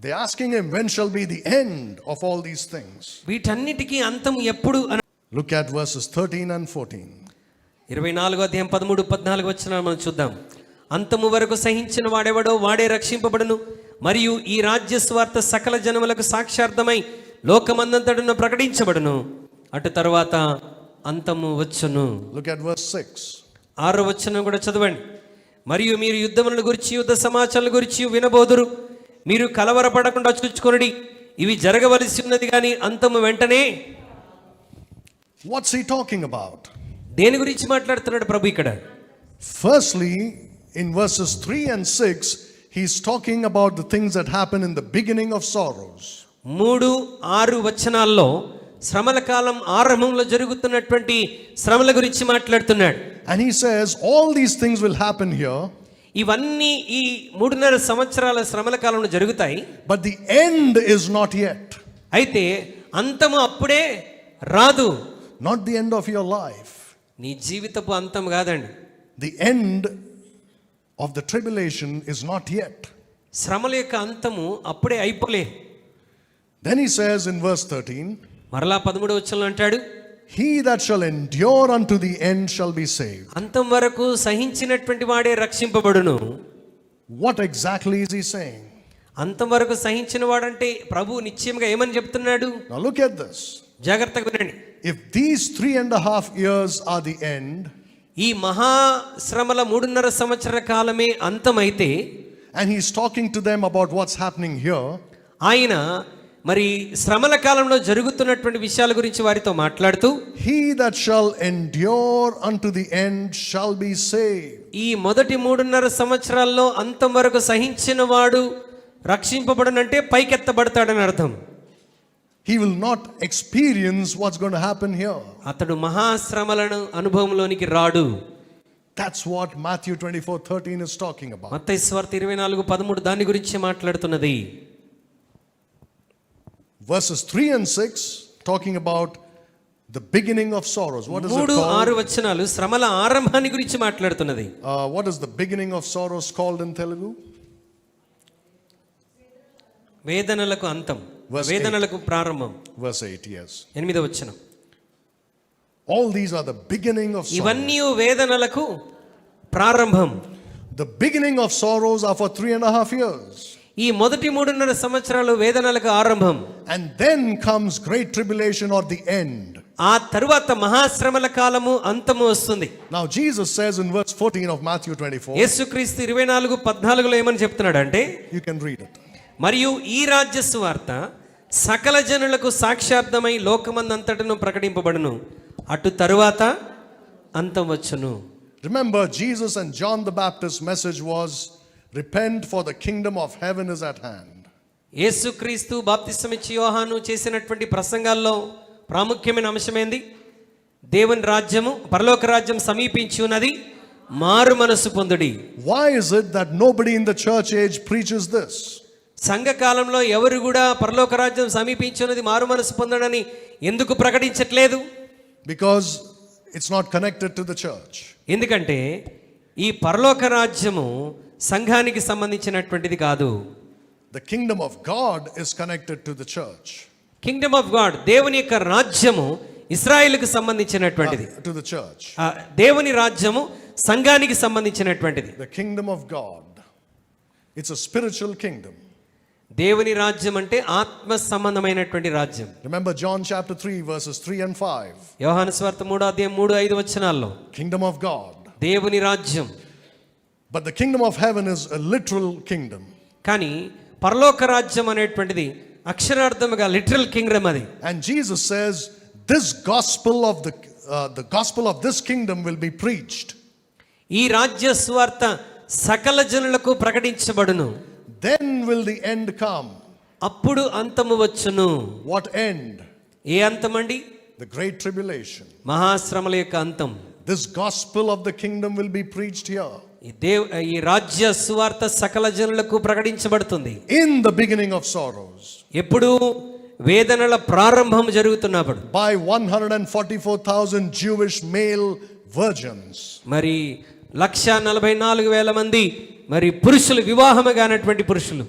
They're asking him, when shall be the end of all these things? వీటన్నిటికీ అంతం ఎప్పుడు అని. Look at verses 13 and 14. 24వ అధ్యాయం 13-14 వచనాలు మనం చూద్దాం. అంతము వరకు సహించిన వాడెవడో వాడే రక్షింపబడును, మరియు ఈ రాజ్య స్వార్థ సకల జనములకు సాక్షార్థమై లోకమందంతటను ప్రకటించబడును. అటు తర్వాత అంతము వచ్చును. Look at verse 6. 6వ వచనం కూడా చదవండి. మరియు మీరు యుద్ధములను గురించి యుద్ధ సమాచారాల గురించి వినబోదురు, మీరు కలవరపడకుండా చూచుకొనుడి, ఇవి జరగవలసి ఉన్నది కానీ అంతము వెంటనే. What's he talking about? దేని గురించి మాట్లాడుతున్నాడు ప్రభు ఇక్కడ? Firstly, in verses 3 and 6, he's talking about the things that happen in the beginning of sorrows. 3-6 వచనాల్లో శ్రమల కాలం ఆరంభంలో జరుగుతున్నటువంటి శ్రమల గురించి మాట్లాడుతున్నాడు. And he says all these things will happen here. ఇవన్నీ ఈ 3.5 సంవత్సరాల శ్రమల కాలంలో జరుగుతాయి. But the end is not yet. అయితే అంతము అప్పుడే రాదు. Not the end of your life. నీ జీవితపు అంతం కాదండి. The end of the tribulation is not yet. శ్రమల యొక్క అంతము అప్పుడే అయిపోలే. Then he says in verse 13, మరలా 13వ వచనంలో అంటాడు, he that shall endure unto the end shall be saved. అంతం వరకు సహించినటువంటి వాడే రక్షింపబడును. What exactly is he saying? అంతం వరకు సహించిన వాడంటే ప్రభు నిశ్చయంగా ఏమని చెప్తున్నాడు? Now look at this. జాగ్రత్తగా వినండి. If these 3.5 years are the end, ఈ మహాశ్రమల 3.5 సంవత్సర కాలమే అంతమైతే, and he's talking to them about what's happening here, ఆయన మరి శ్రమల కాలంలో జరుగుతున్నటువంటి విషయాల గురించి వారితో మాట్లాడుతూ, he that shall endure unto the end shall be saved. ఈ మొదటి 3.5 సంవత్సరాల్లో అంతం వరకు సహించిన వాడు రక్షింపబడనంటే పైకెత్తబడతాడని అర్థం. He will not experience what's going to happen here. అతడు మహాశ్రమలను అనుభవంలోనికి రాడు. That's what Matthew 24:13 is talking about. మత్తయి సువార్త 24:13 దాని గురించి మాట్లాడుతున్నది. Verses 3 and 6 talking about The beginning of sorrows. What is it 3, called? 6 వచనాలు శ్రమల ఆరంభాన్ని గురించి మాట్లాడుతున్నది. What is the beginning of sorrows called in Telugu? వేదనలకు అంతం, Verse వేదనలకు ప్రారంభం. Verse 8, yes. 8వ వచనం. All these are the beginning of sorrows. ఇవన్నీ వేదనలకు ప్రారంభం. The beginning of sorrows are for 3.5 years. ఈ మొదటి 3.5 సంవత్సరాలు వేదనలకు ఆరంభం. And then comes great tribulation or the end. ఆ తరువాత మహాశ్రమల కాలము అంతము వస్తుంది. Now Jesus says in verse 14 of Matthew 24. యేసుక్రీస్తు 24:14 ఏమని చెప్తున్నాడు అంటే, You can read it. మరియు ఈ రాజ్య సువార్త సకల జనులకు సాక్ష్యార్థమై లోకమందంతటను ప్రకటింపబడును, అటు తరువాత అంతం వచ్చును. Remember, Jesus and John the Baptist's message was, repent for the kingdom of heaven is at hand. యేసుక్రీస్తు బాప్తిస్మమిచ్చి యోహాను చేసినటువంటి ప్రసంగాల్లో ప్రాముఖ్యమైన అంశమేంది? దేవుని రాజ్యము, పరలోక రాజ్యం సమీపించి ఉన్నది, మారు మనసు పొందుడి. Why is it that nobody in the church age preaches this? సంఘకాలంలో ఎవరు కూడా పరలోక రాజ్యం సమీపించి ఉన్నది, మారు మనసు పొందడని ఎందుకు ప్రకటించట్లేదు? Because it's not connected to the church. ఎందుకంటే ఈ పరలోక రాజ్యము సంఘానికి సంబంధించినటువంటిది కాదు. The kingdom of God is connected to the church. Kingdom of God, దేవుని యొక్క రాజ్యము ఇశ్రాయేలుకు సంబంధించినటువంటిది. To the church. దేవుని రాజ్యము సంఘానికి సంబంధించినటువంటిది. The kingdom of God. It's a spiritual kingdom. దేవుని రాజ్యం అంటే ఆత్మ సంబంధమైనటువంటి రాజ్యం. Remember John chapter 3 verses 3 and 5. యోహాను సువార్త 3:3-5 వచనాల్లో Kingdom of God. దేవుని రాజ్యం. But the kingdom of heaven is a literal kingdom. కానీ పరలోక రాజ్యం అనేటువంటిది అక్షరార్థముగా లిటరల్ కింగ్డమ్ అది. And Jesus says this gospel of the gospel of this kingdom will be preached. ఈ రాజ్య సువార్త సకల జనులకు ప్రకటించబడును. Then will the end come. అప్పుడు అంతము వచ్చును. What end? A అంతమండి? The great tribulation. మహాశ్రమల యొక్క అంతం. This gospel of the kingdom will be preached here. ఈ రాజ్య సువార్త సకల జనులకు ప్రకటించబడుతుంది. In the beginning of sorrows. ఎప్పుడు? వేదనల ప్రారంభం జరుగుతున్నప్పుడు. By 144,000 Jewish male virgins. మరి 144,000 మంది మరి పురుషులు, వివాహము కానటువంటి పురుషులు.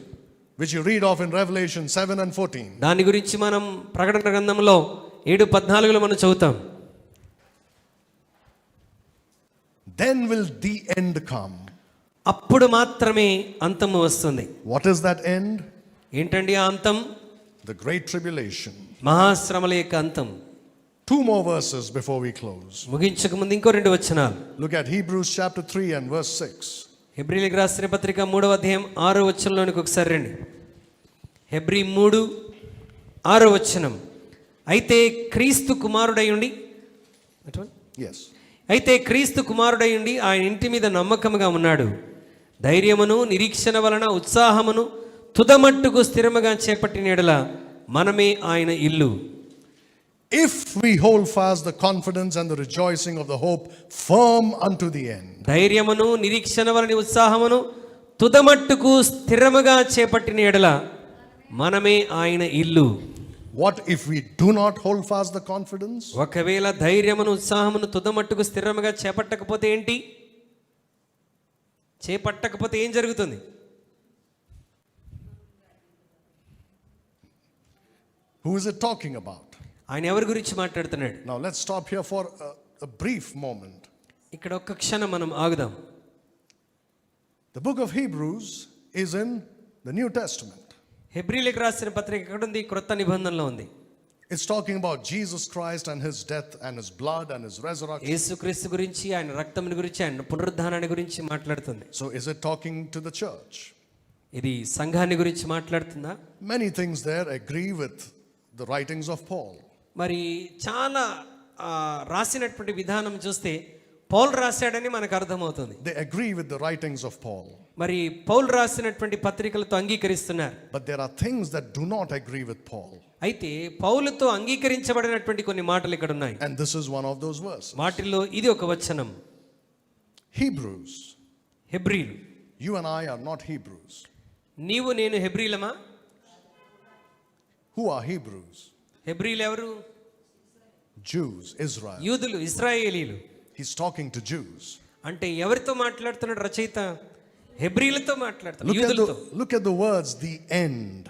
Which you read of in Revelation 7 and 14. దాని గురించి మనం ప్రకటన గ్రంథంలో 7:14 మనం చదువుతాం. Then will the end come. అప్పుడు మాత్రమే అంతము వస్తుంది. What is that end? ఏంటండి ఆ అంతం? The great tribulation. మహాశ్రమల యొక్క అంతం. 2 more verses before we close. ముగించక ముందు ఇంకో 2 వచనాలు. Look at Hebrews chapter 3 and verse 6. హెబ్రీయులకు రాసిన పత్రిక 3వ అధ్యాయం 6వ వచనంలోనికి ఒకసారి రండి. హెబ్రీ 3:6 వచనం. అయితే క్రీస్తు కుమారుడయుండి, Yes. అయితే క్రీస్తు కుమారుడయుండి ఆయన ఇంటి మీద నమ్మకముగా ఉన్నాడు. ధైర్యమును నిరీక్షణ వలన ఉత్సాహమును తుదమట్టుకు స్థిరముగా చేపట్టిన యెడల మనమే ఆయన ఇల్లు. If we hold fast the confidence and the rejoicing of the hope firm unto the end. ధైర్యమును నిరీక్షణ వలన ఉత్సాహమును తుదమట్టుకు స్థిరముగా చేపట్టిన యెడల మనమే ఆయన ఇల్లు. What if we do not hold fast the confidence? ఒకవేళ ధైర్యమును ఉత్సాహమును తుదమట్టుకు స్థిరముగా చేపట్టకపోతే ఏంటి? చేపట్టకపోతే ఏం జరుగుతుంది? Who is it talking about? ఆయన ఎవరి గురించి మాట్లాడుతున్నాడు? Now let's stop here for a brief moment. ఇక్కడ ఒక్క క్షణం మనం ఆగుదాం. The book of Hebrews is in the New Testament. హెబ్రీయులకు రాసిన పత్రిక ఎక్కడ ఉంది? క్రొత్త నిబంధనలో ఉంది. It's talking about Jesus Christ and his death and his blood and his resurrection. యేసుక్రీస్తు గురించి, ఆయన రక్తముని గురించి, ఆయన పునరుద్ధానాన్ని గురించి మాట్లాడుతుంది. So is it talking to the church? ఇది సంఘాన్ని గురించి మాట్లాడుతుందా? Many things there agree with the writings of Paul. మరి చాలా రాసినటువంటి విధానం చూస్తే పౌలు రాశాడని మనకు అర్థమవుతుంది. They agree with the writings of Paul. మరి పౌలు రాసినటువంటి పత్రికలతో అంగీకరిస్తున్నారు. But there are things that do not agree with Paul. అయితే పౌలుతో అంగీకరించబడినటువంటి కొన్ని మాటలు ఇక్కడ ఉన్నాయి. And this is one of those verses. వాటిల్లో ఇది ఒక వచనం. Hebrews. హెబ్రీలు. You and I are not Hebrews. నీవు నేను హెబ్రీలమా? Who are Hebrews? హెబ్రీలు ఎవరు? Jews, Israel. యూదులు, ఇశ్రాయేలీలు. He's talking to Jews. అంటే ఎవరితో మాట్లాడుతున్నాడు రచయిత? హెబ్రీలతో మాట్లాడుతున్నాడు, యూదులతో. Look at the words, the end.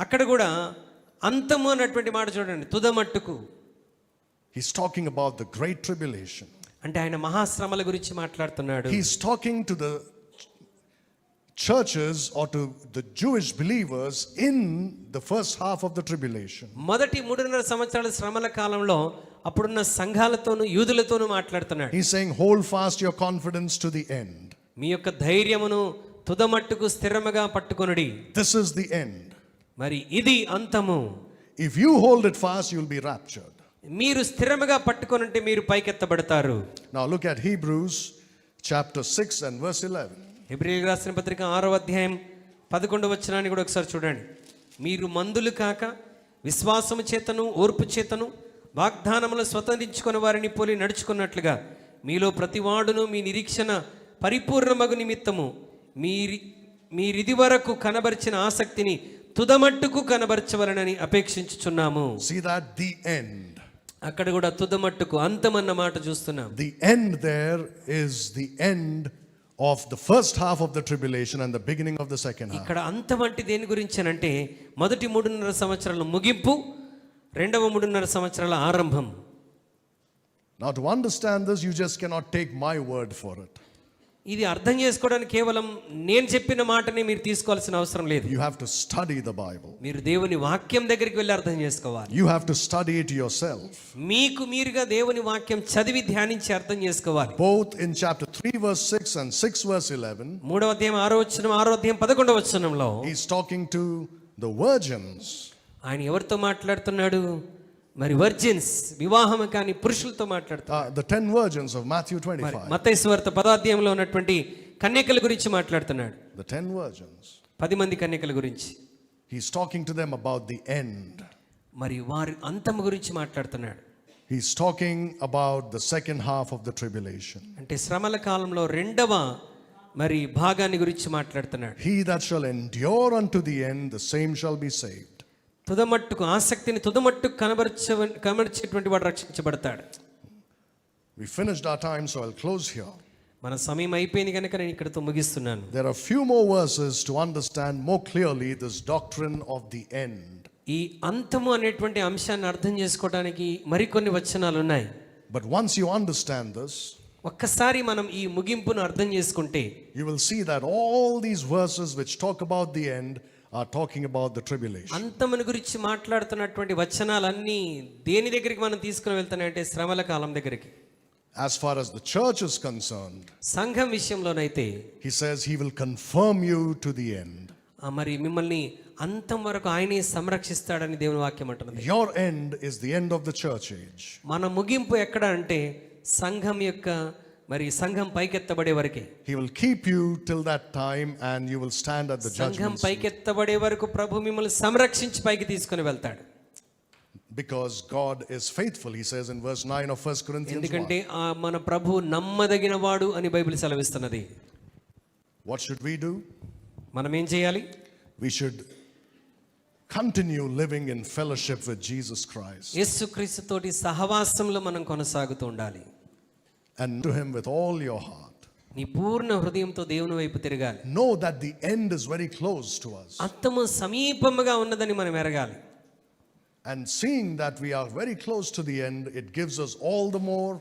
అక్కడ కూడా అంతము అన్నటువంటి మాట చూడండి, తుదమట్టుకు. He's talking about the great tribulation. అంటే ఆయన మహాశ్రమల గురించి మాట్లాడుతున్నాడు. He's talking to the churches or to the Jewish believers in the first half of the tribulation. మొదటి 3.5 సంవత్సరాల శ్రమల కాలంలో అప్పుడున్న సంఘాలతోనూ యూదులతోనూ మాట్లాడుతున్నాడు. He's saying, hold fast your confidence to the end. మీ యొక్క ధైర్యమును తుదమట్టుకు స్థిరముగా పట్టుకొనుడి. This is the end. మరి ఇది అంతము. If you hold it fast, you'll be raptured. మీరు స్థిరముగా పట్టుకొనుంటే మీరు పైకెత్తబడతారు. Now look at Hebrews chapter 6 and verse 11. హెబ్రీయులకు రాసిన పత్రిక 6వ అధ్యాయం 11వ వచనాన్ని కూడా ఒకసారి చూడండి. మీరు మందులు కాక విశ్వాసము చేతను ఓర్పు చేతను వాగ్దానములు స్వతంత్రించుకుని వారిని పోలి నడుచుకున్నట్లుగా మీలో ప్రతివాడును మీ నిరీక్షణ పరిపూర్ణమగు నిమిత్తము మీరిది వరకు కనబరిచిన ఆసక్తిని తుదమట్టుకు కనబరచవలనని అపేక్షించుచున్నాము. See that? The end. అక్కడ కూడా తుదమట్టుకు, అంతమన్న మాట చూస్తున్నాం. The end there is the end of the first half of the tribulation and the beginning of the second half. ఇక్కడ అంతం అంటే దేని గురించి అంటే మొదటి 3.5 సంవత్సరాల ముగింపు, రెండవ 3.5 సంవత్సరాల ఆరంభం. Now to understand this, you just cannot take my word for it. ఇది అర్థం చేసుకోవడానికి కేవలం నేను చెప్పిన మాటని మీరు తీసుకోవాల్సిన అవసరం లేదు. You have to study the Bible. మీరు దేవుని వాక్యం దగ్గరికి వెళ్ళి అర్థం చేసుకోవాలి. You have to study it yourself. మీకు మీరుగా దేవుని వాక్యం చదివి ధ్యానించి అర్థం చేసుకోవాలి. Both in chapter 3 verse 6 and 6 verse 11. 3వ అధ్యాయం 6వ వచనం, 6వ అధ్యాయం 11వ వచనంలో He's talking to the virgins. ఆయన ఎవరితో మాట్లాడుతున్నాడు? మరి వర్జిన్స్, వివాహము కాని పురుషులతో మాట్లాడుతున్నాడు. The 10 virgins of Matthew 25. మత్తయి సువార్త 10వ అధ్యాయంలో ఉన్నటువంటి కన్యకల గురించి మాట్లాడుతున్నాడు. The 10 virgins. 10 మంది కన్యకల గురించి. He's talking to them about the end. మరి వారి అంతము గురించి మాట్లాడుతున్నాడు. He's talking about the second half of the tribulation. అంటే శ్రమల కాలంలో రెండవ మరి భాగాన్ని గురించి మాట్లాడుతున్నాడు. He that shall endure unto the end, the same shall be saved. తుదమట్టుకు ఆసక్తిని తుదమట్టుకు కనబరిచేటువంటి వాడు రక్షించబడతాడు. We finished our time, so I'll close here. మన సమయం అయిపోయింది కనుక నేను ఇక్కడితో ముగిస్తున్నాను. There are few more verses to understand more clearly this doctrine of the end. ఈ అంతము అనేటువంటి అంశాన్ని అర్థం చేసుకోవడానికి మరికొన్ని వచనాలు ఉన్నాయి. But once you understand this, ఒక్కసారి మనం ఈ ముగింపును అర్థం చేసుకుంటే you will see that all these verses which talk about the end are talking about the tribulation. అంతమును గురించి మాట్లాడుతున్నటువంటి వచనాలన్నీ దేని దగ్గరికి మనం తీసుకుని వెళ్తున్నాయంటే శ్రమల కాలం దగ్గరికి. As far as the church is concerned, సంఘం విషయంలోనైతే he says he will confirm you to the end. మరి మిమ్మల్ని అంతం వరకు ఆయనే సంరక్షిస్తాడని దేవుని వాక్యం అంటున్నది. Your end is the end of the church age. మన ముగింపు ఎక్కడ అంటే సంఘం యొక్క మరి సంఘం పైకెత్తబడే వరకే. He will keep you till that time and you will stand at the సంఘం judgment seat. పైకెత్తబడే వరకు ప్రభు మిమ్మల్ని సంరక్షించి పైకి తీసుకొని వెళ్తాడు. Because God is faithful, he says in verse 9 of 1 Corinthians 1. ఎందుకంటే మన ప్రభు నమ్మదగిన వాడు అని Bible సెలవిస్తున్నది. What should we do? మనం ఏం చేయాలి? We should continue living in fellowship with Jesus Christ. యేసుక్రీస్తు తోటి సహవాసంలో మనం కొనసాగుతూ ఉండాలి. And to him with all your heart. నీ పూర్ణ హృదయంతో దేవుని వైపు తిరగాలి. Know that the end is very close to us. అంతము సమీపముగా ఉన్నదని మనం ఎరగాలి. And seeing that we are very close to the end, it gives us all the more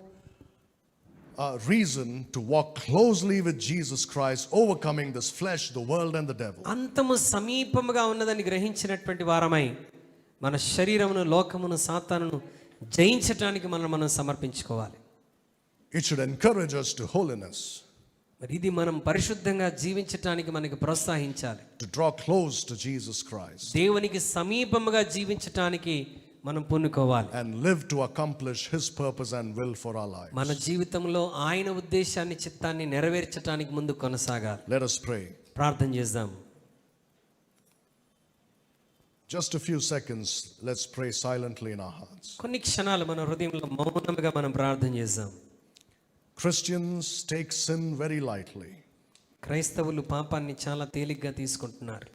reason to walk closely with Jesus Christ, overcoming this flesh, the world and the devil. అంతము సమీపముగా ఉన్నదని గ్రహించినటువంటి వారమై మన శరీరమును, లోకమును, సాతానును జయించటానికి మనం సమర్పించుకోవాలి. It should encourage us to holiness. మరి ఇది మనం పరిశుద్ధంగా జీవించటానికి మనకి ప్రోత్సహించాలి. To draw close to Jesus Christ. దేవునికి సమీపముగా జీవించటానికి మనం పూనుకోవాలి. And live to accomplish his purpose and will for our lives. మన జీవితంలో ఆయన ఉద్దేశాన్ని, చిత్తాన్ని నెరవేర్చడానికి ముందు కొనసాగాలి. Let us pray. ప్రార్థన చేద్దాం. Just a few seconds, let's pray silently in our hearts. కొన్ని క్షణాలు మన హృదయంలో మౌనంగా మనం ప్రార్థన చేద్దాం. Christians take sin very lightly. క్రైస్తవులు పాపాన్ని చాలా తేలిగ్గా తీసుకుంటున్నారు.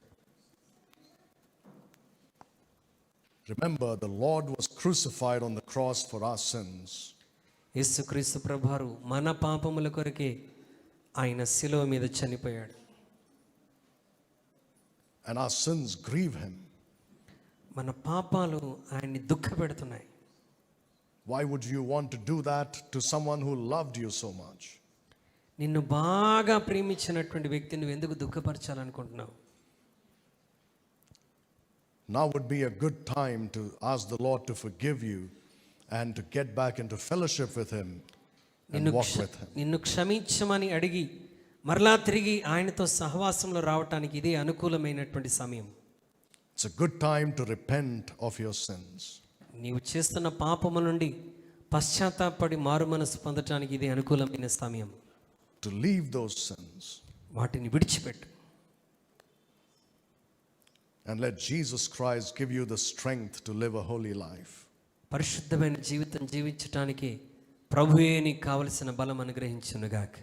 Remember, the Lord was crucified on the cross for our sins. యేసుక్రీస్తు ప్రభువారు మన పాపముల కొరకే ఆయన శిలువ మీద చనిపోయాడు. And our sins grieve him. మన పాపాలు ఆయన్ని దుఃఖపెడుతున్నాయి. Why would you want to do that to someone who loved you so much? నిన్ను బాగా ప్రేమించినటువంటి వ్యక్తిని నువ్వు ఎందుకు దుఃఖపరచాలనుకుంటున్నావు? Now would be a good time to ask the Lord to forgive you and to get back into fellowship with him and walk with him. నిన్ను క్షమించమని అడిగి మరలా తిరిగి ఆయనతో సహవాసంలో రావటానికి ఇదే అనుకూలమైనటువంటి సమయం. It's a good time to repent of your sins. నీవు చేస్తున్న పాపము నుండి పశ్చాత్తాపడి మారు మనసు పొందటానికి ఇది అనుకూలమైన సమయం. To leave those sins వాటిని విడిచిపెట్టు. and let Jesus Christ give you the strength to live a holy life. పరిశుద్ధమైన జీవితం జీవించటానికి ప్రభువే నీకు కావలసిన బలం అనుగ్రహించునుగాక.